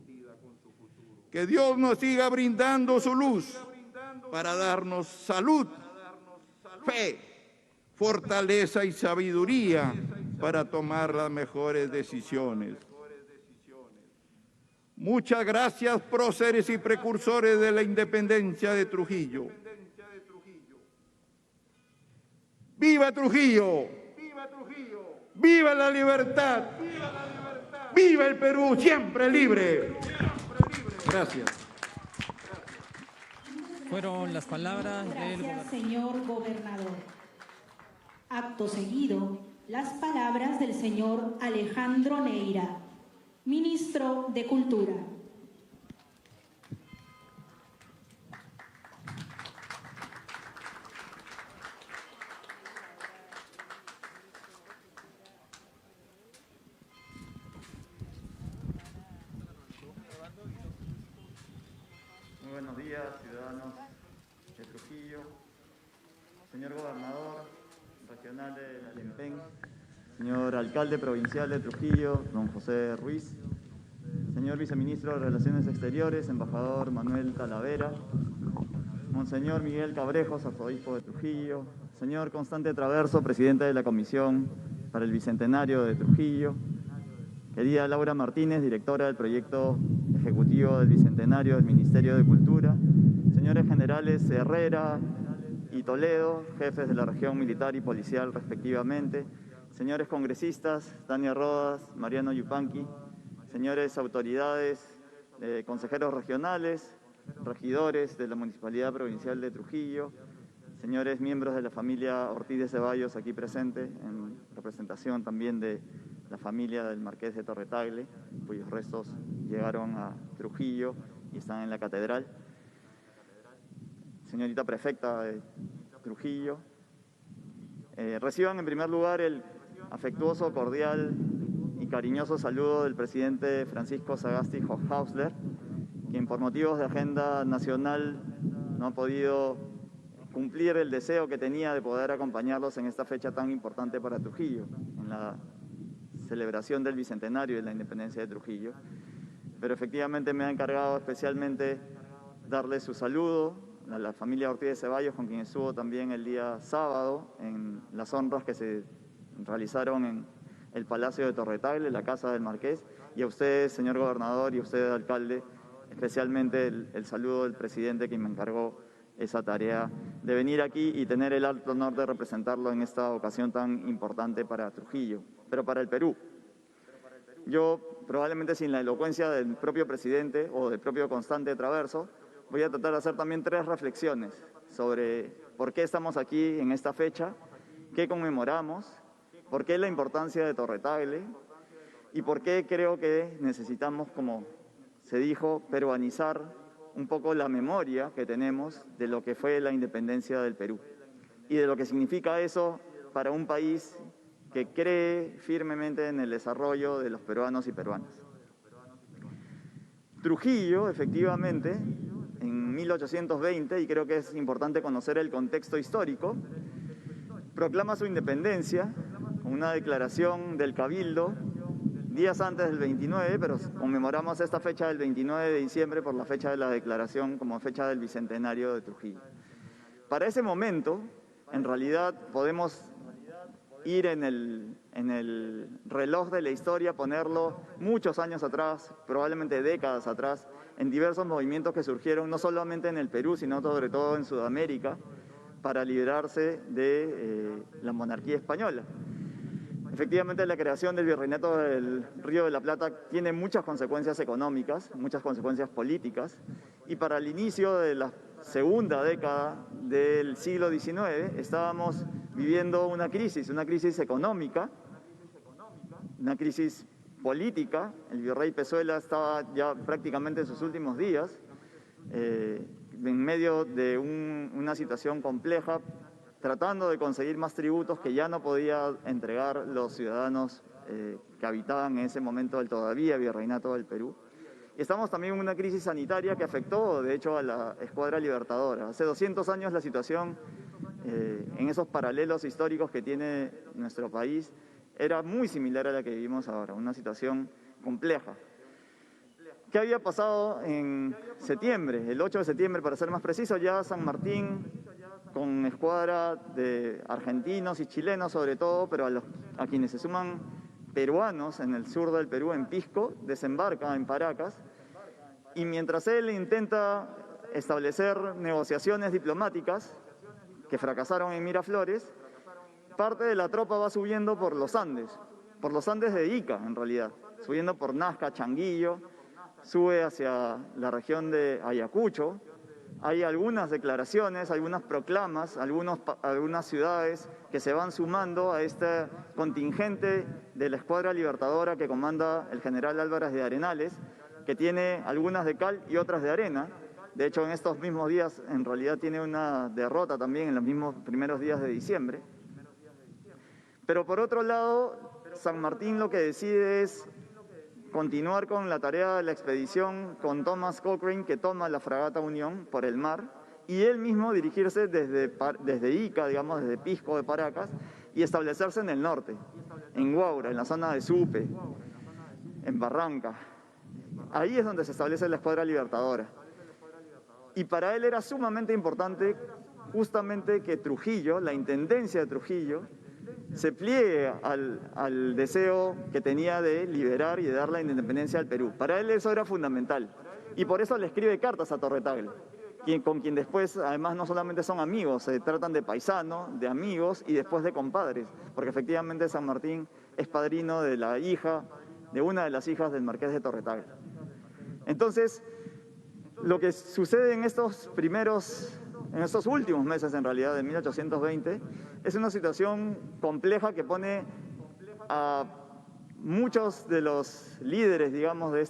Que Dios nos siga brindando su luz para darnos salud, fe, fortaleza y sabiduría para tomar las mejores decisiones. Muchas gracias, próceres y precursores de la independencia de Trujillo. ¡Viva Trujillo! ¡Viva Trujillo! ¡Viva la libertad! ¡Viva la libertad! ¡Viva el Perú siempre libre! Gracias. Fueron las palabras del Gracias, señor gobernador. Acto seguido, las palabras del señor Alejandro Neira, ministro de Cultura. Muy buenos días, ciudadanos de Trujillo, señor gobernador regional de la Lempen, señor alcalde provincial de Trujillo, don José Ruiz, señor viceministro de Relaciones Exteriores, embajador Manuel Talavera, monseñor Miguel Cabrejos, arzobispo de Trujillo, señor Constante Traverso, presidente de la Comisión para el Bicentenario de Trujillo, querida Laura Martínez, directora del proyecto ejecutivo del Bicentenario del Ministerio de Cultura, señores generales Herrera y Toledo, jefes de la región militar y policial respectivamente, señores congresistas, Tania Rodas, Mariano Yupanqui, señores autoridades, consejeros regionales, regidores de la Municipalidad Provincial de Trujillo, señores miembros de la familia Ortiz de Ceballos aquí presentes, en representación también de la familia del Marqués de Torre Tagle, cuyos restos llegaron a Trujillo y están en la catedral. Señorita prefecta de Trujillo, reciban en primer lugar el afectuoso, cordial y cariñoso saludo del presidente Francisco Sagasti Hofhausler, quien por motivos de agenda nacional no ha podido cumplir el deseo que tenía de poder acompañarlos en esta fecha tan importante para Trujillo, en la celebración del Bicentenario de la Independencia de Trujillo. Pero efectivamente me ha encargado especialmente darle su saludo a la familia Ortiz de Ceballos, con quien estuvo también el día sábado en las honras que se realizaron en el Palacio de Torre Tagle, la Casa del Marqués, y a usted, señor gobernador, y a usted, alcalde, especialmente el saludo del presidente, quien me encargó esa tarea de venir aquí y tener el alto honor de representarlo en esta ocasión tan importante para Trujillo, pero para el Perú. Yo, probablemente sin la elocuencia del propio presidente o del propio Constante Traverso, voy a tratar de hacer también 3 reflexiones sobre por qué estamos aquí en esta fecha, qué conmemoramos, por qué la importancia de Torre Tagle y por qué creo que necesitamos, como se dijo, peruanizar un poco la memoria que tenemos de lo que fue la independencia del Perú y de lo que significa eso para un país que cree firmemente en el desarrollo de los peruanos y peruanas. Trujillo, efectivamente, en 1820, y creo que es importante conocer el contexto histórico, proclama su independencia con una declaración del Cabildo días antes del 29, pero conmemoramos esta fecha del 29 de diciembre por la fecha de la declaración como fecha del Bicentenario de Trujillo. Para ese momento, en realidad, podemos ir en el reloj de la historia, ponerlo muchos años atrás, probablemente décadas atrás, en diversos movimientos que surgieron no solamente en el Perú, sino sobre todo en Sudamérica, para liberarse de la monarquía española. Efectivamente, la creación del Virreinato del Río de la Plata tiene muchas consecuencias económicas, muchas consecuencias políticas, y para el inicio de la segunda década del siglo XIX estábamos viviendo una crisis económica, una crisis política. El virrey Pezuela estaba ya prácticamente en sus últimos días, en medio de una situación compleja, tratando de conseguir más tributos que ya no podía entregar los ciudadanos que habitaban en ese momento el todavía virreinato del Perú. Y estamos también en una crisis sanitaria que afectó, de hecho, a la Escuadra Libertadora. Hace 200 años la situación, en esos paralelos históricos que tiene nuestro país, era muy similar a la que vivimos ahora, una situación compleja. ¿Qué había pasado en septiembre? El 8 de septiembre, para ser más preciso, ya San Martín, con escuadra de argentinos y chilenos sobre todo, pero a quienes se suman peruanos en el sur del Perú, en Pisco, desembarca en Paracas, y mientras él intenta establecer negociaciones diplomáticas que fracasaron en Miraflores, parte de la tropa va subiendo por los Andes de Ica en realidad, subiendo por Nazca, Changuillo, sube hacia la región de Ayacucho. Hay algunas declaraciones, algunas proclamas, algunas ciudades que se van sumando a este contingente de la Escuadra Libertadora que comanda el general Álvarez de Arenales, que tiene algunas de cal y otras de arena. De hecho, en estos mismos días, en realidad tiene una derrota también en los mismos primeros días de diciembre. Pero por otro lado, San Martín lo que decide es continuar con la tarea de la expedición con Thomas Cochrane, que toma la fragata Unión por el mar, y él mismo dirigirse desde Ica, digamos, desde Pisco de Paracas, y establecerse en el norte, en Huaura, en la zona de Supe, en Barranca. Ahí es donde se establece la Escuadra Libertadora. Y para él era sumamente importante justamente que Trujillo, la intendencia de Trujillo, se pliegue al deseo que tenía de liberar y de dar la independencia al Perú. Para él eso era fundamental. Y por eso le escribe cartas a Torre-Tagle, con quien después, además, no solamente son amigos, se tratan de paisanos, de amigos y después de compadres, porque efectivamente San Martín es padrino de una de las hijas del marqués de Torre-Tagle. Entonces, lo que sucede en estos últimos meses, en realidad, de 1820, es una situación compleja que pone a muchos de los líderes, digamos, de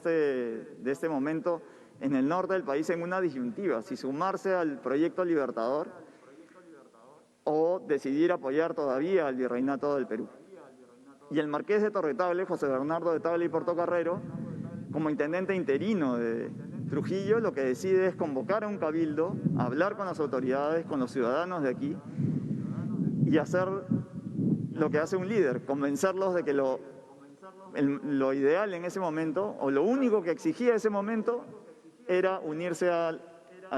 este momento en el norte del país en una disyuntiva: si sumarse al proyecto libertador o decidir apoyar todavía al virreinato del Perú. Y el marqués de Torre-Tagle, José Bernardo de Tagle y Portocarrero, como intendente interino de Trujillo, lo que decide es convocar a un cabildo, hablar con las autoridades, con los ciudadanos de aquí, y hacer lo que hace un líder: convencerlos de que lo ideal en ese momento, o lo único que exigía ese momento, era unirse a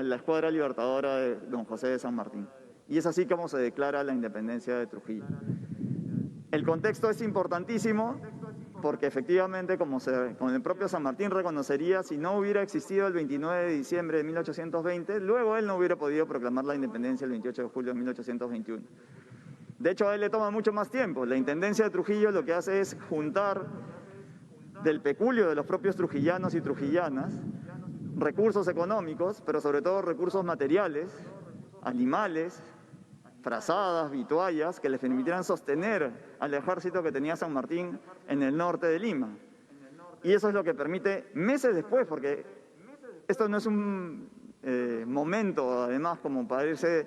la Escuadra Libertadora de don José de San Martín. Y es así como se declara la independencia de Trujillo. El contexto es importantísimo porque efectivamente, como el propio San Martín reconocería, si no hubiera existido el 29 de diciembre de 1820, luego él no hubiera podido proclamar la independencia el 28 de julio de 1821. De hecho, a él le toma mucho más tiempo. La intendencia de Trujillo lo que hace es juntar del peculio de los propios trujillanos y trujillanas recursos económicos, pero sobre todo recursos materiales, animales, frazadas, vituallas, que les permitieran sostener al ejército que tenía San Martín en el norte de Lima. Y eso es lo que permite, meses después, porque esto no es un momento, además, como parece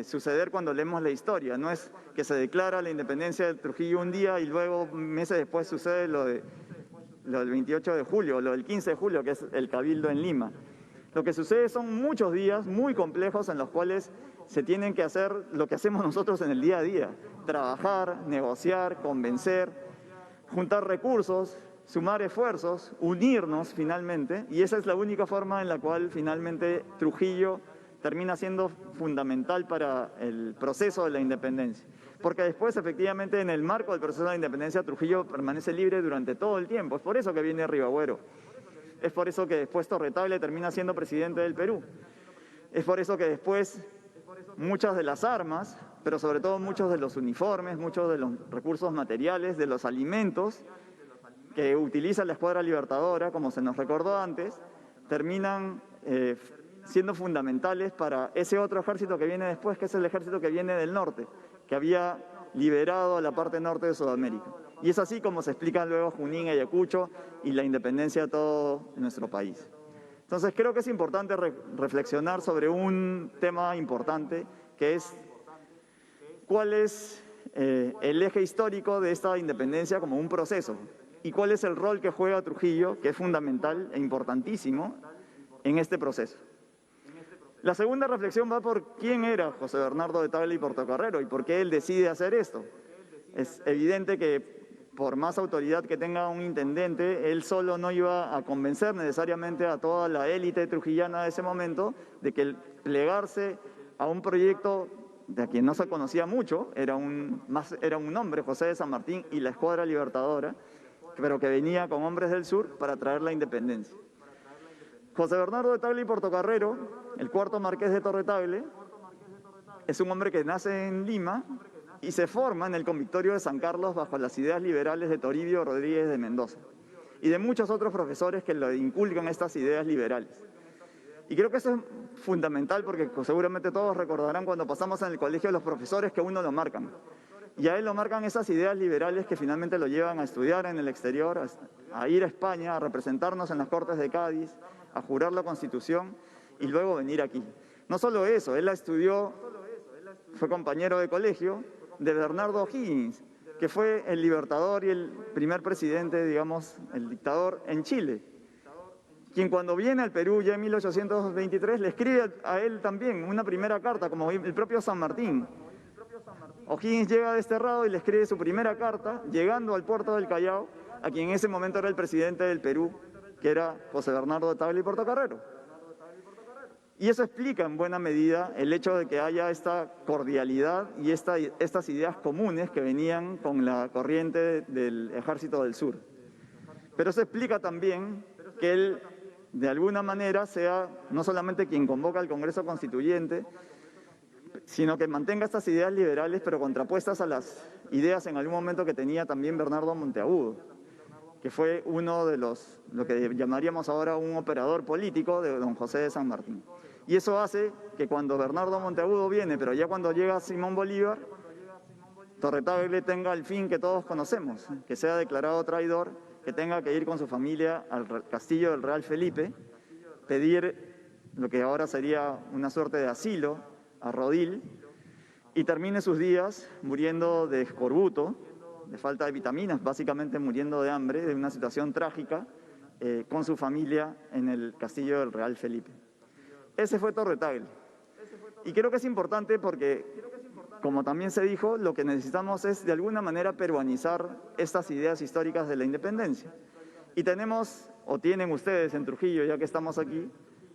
suceder cuando leemos la historia. No es que se declara la independencia de Trujillo un día y luego meses después sucede lo del 28 de julio, lo del 15 de julio, que es el cabildo en Lima. Lo que sucede son muchos días muy complejos en los cuales se tienen que hacer lo que hacemos nosotros en el día a día: trabajar, negociar, convencer, juntar recursos, sumar esfuerzos, unirnos finalmente, y esa es la única forma en la cual finalmente Trujillo termina siendo fundamental para el proceso de la independencia. Porque después, efectivamente, en el marco del proceso de la independencia, Trujillo permanece libre durante todo el tiempo. Es por eso que viene Ribagüero. Es por eso que después Torre-Tagle termina siendo presidente del Perú. Es por eso que después muchas de las armas, pero sobre todo muchos de los uniformes, muchos de los recursos materiales, de los alimentos que utiliza la Escuadra Libertadora, como se nos recordó antes, terminan siendo fundamentales para ese otro ejército que viene después, que es el ejército que viene del norte, que había liberado a la parte norte de Sudamérica. Y es así como se explican luego Junín, Ayacucho y la independencia de todo nuestro país. Entonces creo que es importante reflexionar sobre un tema importante, que es cuál es el eje histórico de esta independencia como un proceso. ¿Y cuál es el rol que juega Trujillo, que es fundamental e importantísimo en este proceso? La segunda reflexión va por quién era José Bernardo de Tagle y Portocarrero y por qué él decide hacer esto. Es evidente que por más autoridad que tenga un intendente, él solo no iba a convencer necesariamente a toda la élite trujillana de ese momento de que el plegarse a un proyecto de quien no se conocía mucho, era un hombre, José de San Martín y la Escuadra Libertadora, pero que venía con hombres del sur para traer la independencia. José Bernardo de Tagle y Portocarrero, el cuarto marqués de Torre Tagle, es un hombre que nace en Lima y se forma en el Convictorio de San Carlos bajo las ideas liberales de Toribio Rodríguez de Mendoza y de muchos otros profesores que le inculcan estas ideas liberales. Y creo que eso es fundamental porque seguramente todos recordarán cuando pasamos en el colegio los profesores que uno lo marcan. Y a él lo marcan esas ideas liberales que finalmente lo llevan a estudiar en el exterior, a ir a España, a representarnos en las Cortes de Cádiz, a jurar la Constitución y luego venir aquí. No solo eso, él la estudió, fue compañero de colegio de Bernardo O'Higgins, que fue el libertador y el primer presidente, digamos, el dictador en Chile, quien cuando viene al Perú ya en 1823 le escribe a él también una primera carta, como el propio San Martín. O'Higgins llega desterrado y le escribe su primera carta, llegando al puerto del Callao, a quien en ese momento era el presidente del Perú, que era José Bernardo de Tagle y Portocarrero. Y eso explica en buena medida el hecho de que haya esta cordialidad y estas ideas comunes que venían con la corriente del Ejército del Sur. Pero eso explica también que él, de alguna manera, sea no solamente quien convoca al Congreso Constituyente, sino que mantenga estas ideas liberales, pero contrapuestas a las ideas en algún momento que tenía también Bernardo Monteagudo, que fue uno de lo que llamaríamos ahora un operador político de don José de San Martín. Y eso hace que cuando Bernardo Monteagudo viene, pero ya cuando llega Simón Bolívar, Torre Tagle tenga el fin que todos conocemos, que sea declarado traidor, que tenga que ir con su familia al castillo del Real Felipe, pedir lo que ahora sería una suerte de asilo a Rodil, y termine sus días muriendo de escorbuto, de falta de vitaminas, básicamente muriendo de hambre, de una situación trágica, con su familia en el castillo del Real Felipe. Ese fue Torre Tagle. Y creo que es importante porque, como también se dijo, lo que necesitamos es de alguna manera peruanizar estas ideas históricas de la independencia. Y tenemos, o tienen ustedes en Trujillo, ya que estamos aquí,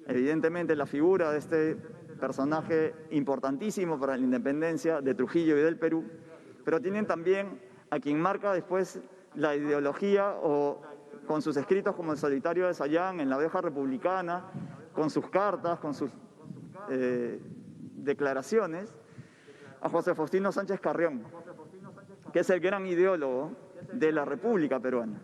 evidentemente la figura de este personaje importantísimo para la independencia de Trujillo y del Perú, pero tienen también a quien marca después la ideología o con sus escritos como El solitario de Sayán, en La Abeja Republicana, con sus cartas, con sus declaraciones, a José Faustino Sánchez Carrión, que es el gran ideólogo de la República Peruana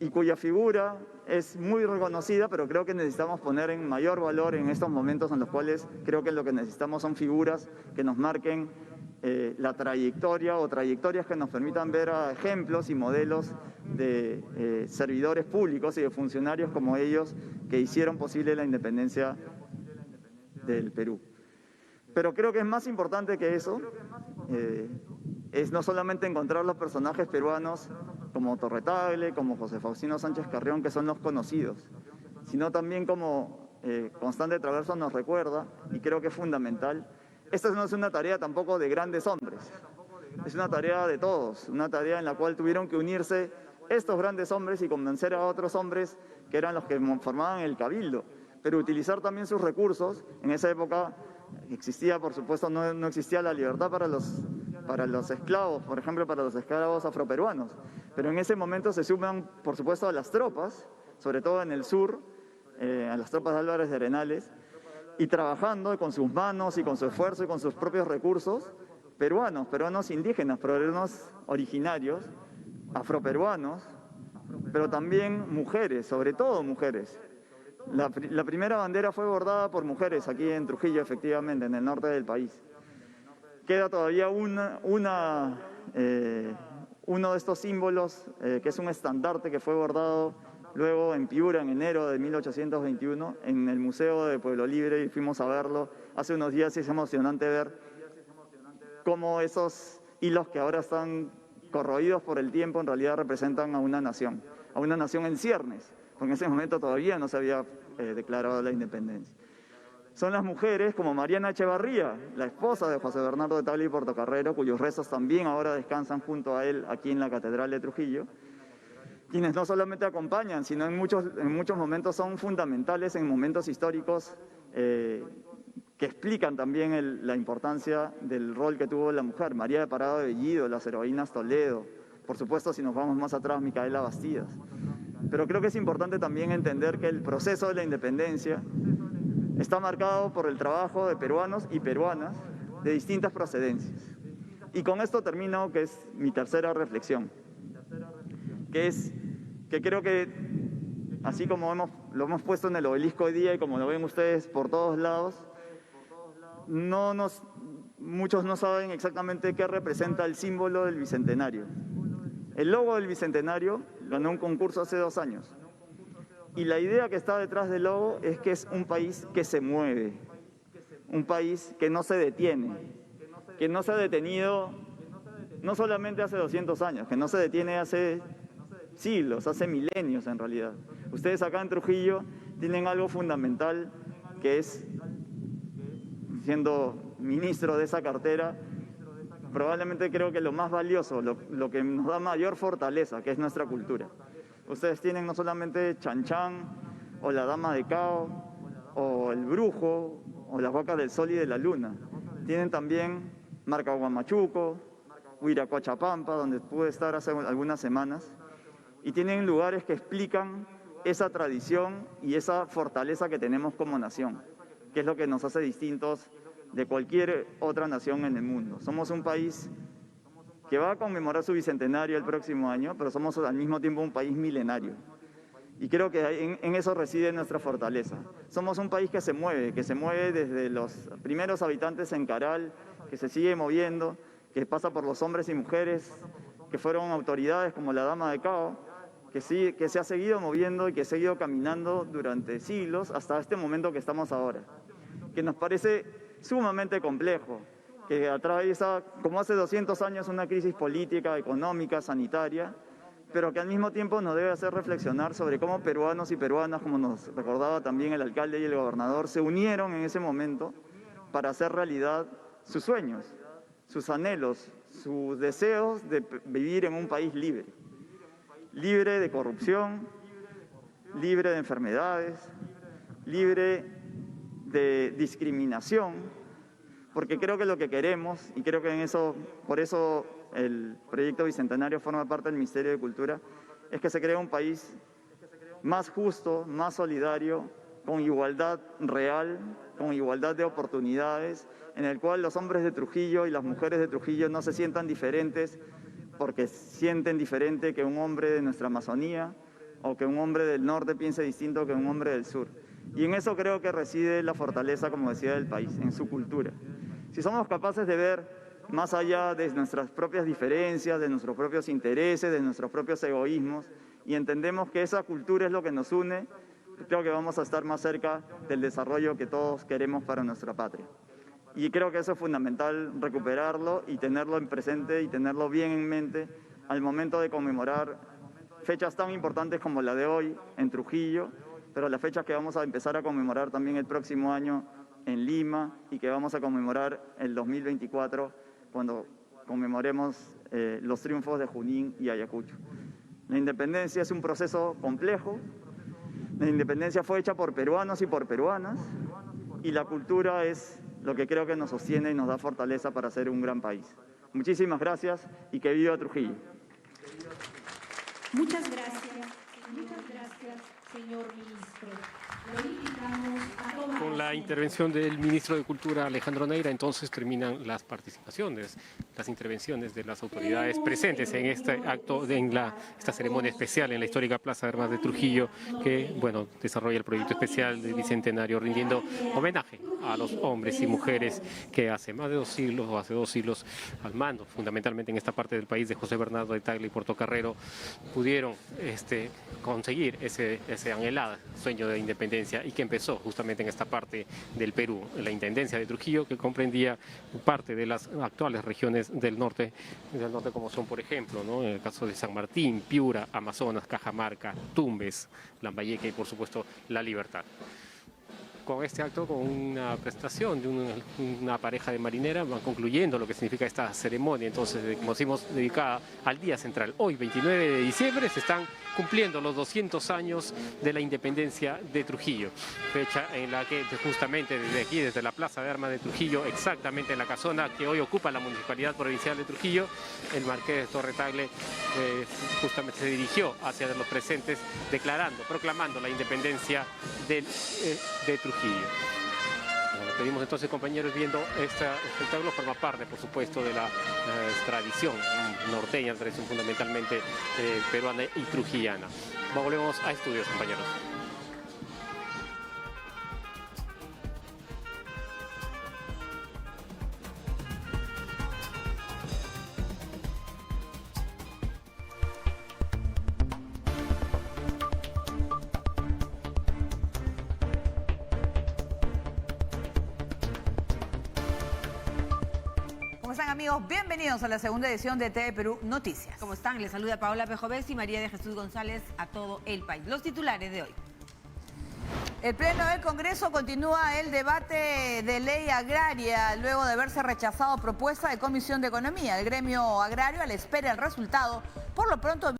y cuya figura es muy reconocida, pero creo que necesitamos poner en mayor valor en estos momentos en los cuales creo que lo que necesitamos son figuras que nos marquen la trayectoria o trayectorias que nos permitan ver a ejemplos y modelos de servidores públicos y de funcionarios como ellos que hicieron posible la independencia del Perú. Pero creo que es más importante que eso, es no solamente encontrar los personajes peruanos como Torre Tagle, como José Faustino Sánchez Carrión, que son los conocidos, sino también como Constante Traverso nos recuerda, y creo que es fundamental, esta no es una tarea tampoco de grandes hombres, es una tarea de todos, una tarea en la cual tuvieron que unirse estos grandes hombres y convencer a otros hombres que eran los que formaban el cabildo, pero utilizar también sus recursos. En esa época existía, por supuesto, no existía la libertad para los esclavos, por ejemplo, para los esclavos afroperuanos, pero en ese momento se suman, por supuesto, a las tropas, sobre todo en el sur, a las tropas de Álvarez de Arenales, y trabajando con sus manos y con su esfuerzo y con sus propios recursos, peruanos indígenas, peruanos originarios, afroperuanos, pero también mujeres, sobre todo mujeres. La primera bandera fue bordada por mujeres aquí en Trujillo, efectivamente, en el norte del país. Queda todavía uno de estos símbolos, que es un estandarte que fue bordado luego en Piura en enero de 1821 en el Museo de Pueblo Libre, y fuimos a verlo hace unos días y es emocionante ver cómo esos hilos que ahora están corroídos por el tiempo, en realidad representan a una nación en ciernes, porque en ese momento todavía no se había declarado la independencia. Son las mujeres como Mariana Echevarría, la esposa de José Bernardo de Tagle y Portocarrero, cuyos restos también ahora descansan junto a él aquí en la Catedral de Trujillo, quienes no solamente acompañan, sino en muchos momentos son fundamentales en momentos históricos que explican también la importancia del rol que tuvo la mujer. María de Parado de Bellido, las heroínas Toledo, por supuesto, si nos vamos más atrás, Micaela Bastidas. Pero creo que es importante también entender que el proceso de la independencia está marcado por el trabajo de peruanos y peruanas de distintas procedencias. Y con esto termino, que es mi tercera reflexión, que creo que, así como lo hemos puesto en el obelisco hoy día y como lo ven ustedes por todos lados, muchos no saben exactamente qué representa el símbolo del Bicentenario. El logo del Bicentenario ganó un concurso hace 2 años. Y la idea que está detrás del logo es que es un país que se mueve, un país que no se detiene, que no se ha detenido no solamente hace 200 años, que no se detiene hace siglos, hace milenios en realidad. Ustedes acá en Trujillo tienen algo fundamental que es, siendo ministro de esa cartera, probablemente creo que lo más valioso, lo que nos da mayor fortaleza, que es nuestra cultura. Ustedes tienen no solamente Chan Chan, o la Dama de Cao, o el Brujo, o las Vacas del Sol y de la Luna. Tienen también Marca Huamachuco, Huiracochapampa, donde pude estar hace algunas semanas. Y tienen lugares que explican esa tradición y esa fortaleza que tenemos como nación, que es lo que nos hace distintos de cualquier otra nación en el mundo. Somos un país que va a conmemorar su bicentenario el próximo año, pero somos al mismo tiempo un país milenario. Y creo que en eso reside nuestra fortaleza. Somos un país que se mueve desde los primeros habitantes en Caral, que se sigue moviendo, que pasa por los hombres y mujeres que fueron autoridades como la Dama de Cao, que se ha seguido moviendo y que ha seguido caminando durante siglos hasta este momento que estamos ahora, que nos parece sumamente complejo, que atraviesa, como hace 200 años, una crisis política, económica, sanitaria, pero que al mismo tiempo nos debe hacer reflexionar sobre cómo peruanos y peruanas, como nos recordaba también el alcalde y el gobernador, se unieron en ese momento para hacer realidad sus sueños, sus anhelos, sus deseos de vivir en un país libre, libre de corrupción, libre de enfermedades, libre de discriminación, porque creo que lo que queremos, y creo que por eso el proyecto Bicentenario forma parte del Ministerio de Cultura, es que se cree un país más justo, más solidario, con igualdad real, con igualdad de oportunidades, en el cual los hombres de Trujillo y las mujeres de Trujillo no se sientan diferentes porque sienten diferente que un hombre de nuestra Amazonía o que un hombre del norte piense distinto que un hombre del sur. Y en eso creo que reside la fortaleza, como decía, del país, en su cultura. Si somos capaces de ver más allá de nuestras propias diferencias, de nuestros propios intereses, de nuestros propios egoísmos, y entendemos que esa cultura es lo que nos une, creo que vamos a estar más cerca del desarrollo que todos queremos para nuestra patria. Y creo que eso es fundamental, recuperarlo y tenerlo en presente y tenerlo bien en mente al momento de conmemorar fechas tan importantes como la de hoy en Trujillo, pero las fechas que vamos a empezar a conmemorar también el próximo año en Lima y que vamos a conmemorar el 2024 cuando conmemoremos los triunfos de Junín y Ayacucho. La independencia es un proceso complejo, la independencia fue hecha por peruanos y por peruanas y la cultura es lo que creo que nos sostiene y nos da fortaleza para ser un gran país. Muchísimas gracias y que viva Trujillo. Muchas gracias, señor ministro. Lo invitamos a tomar Con la intervención del ministro de Cultura, Alejandro Neira, entonces terminan las participaciones, las intervenciones de las autoridades presentes en este acto, esta ceremonia especial en la histórica Plaza de Armas de Trujillo, que, bueno, desarrolla el proyecto especial del Bicentenario, rindiendo homenaje a los hombres y mujeres que hace más de 2 siglos o hace 2 siglos al mando, fundamentalmente en esta parte del país de José Bernardo de Tagle y Portocarrero, pudieron conseguir ese anhelado sueño de independencia y que empezó justamente en esta parte del Perú, en la Intendencia de Trujillo, que comprendía parte de las actuales regiones del norte como son, por ejemplo, ¿no? En el caso de San Martín, Piura, Amazonas, Cajamarca, Tumbes, Lambayeque y, por supuesto, La Libertad. Con este acto, con una presentación de una pareja de marineras, van concluyendo lo que significa esta ceremonia. Entonces, como decimos, dedicada al día central. Hoy, 29 de diciembre, se están cumpliendo los 200 años de la independencia de Trujillo. Fecha en la que justamente desde aquí, desde la Plaza de Armas de Trujillo, exactamente en la casona que hoy ocupa la Municipalidad Provincial de Trujillo, el marqués Torre Tagle justamente se dirigió hacia los presentes proclamando la independencia de Trujillo. Bueno, pedimos entonces, compañeros, viendo este espectáculo, forma parte, por supuesto, de la tradición norteña, la tradición fundamentalmente peruana y trujillana. Volvemos a estudios, compañeros. ¿Cómo están, amigos? Bienvenidos a la segunda edición de TV Perú Noticias. ¿Cómo están? Les saluda Paola Pejovés y María de Jesús González a todo el país. Los titulares de hoy. El Pleno del Congreso continúa el debate de ley agraria luego de haberse rechazado propuesta de Comisión de Economía. El gremio agrario, a la espera del resultado, por lo pronto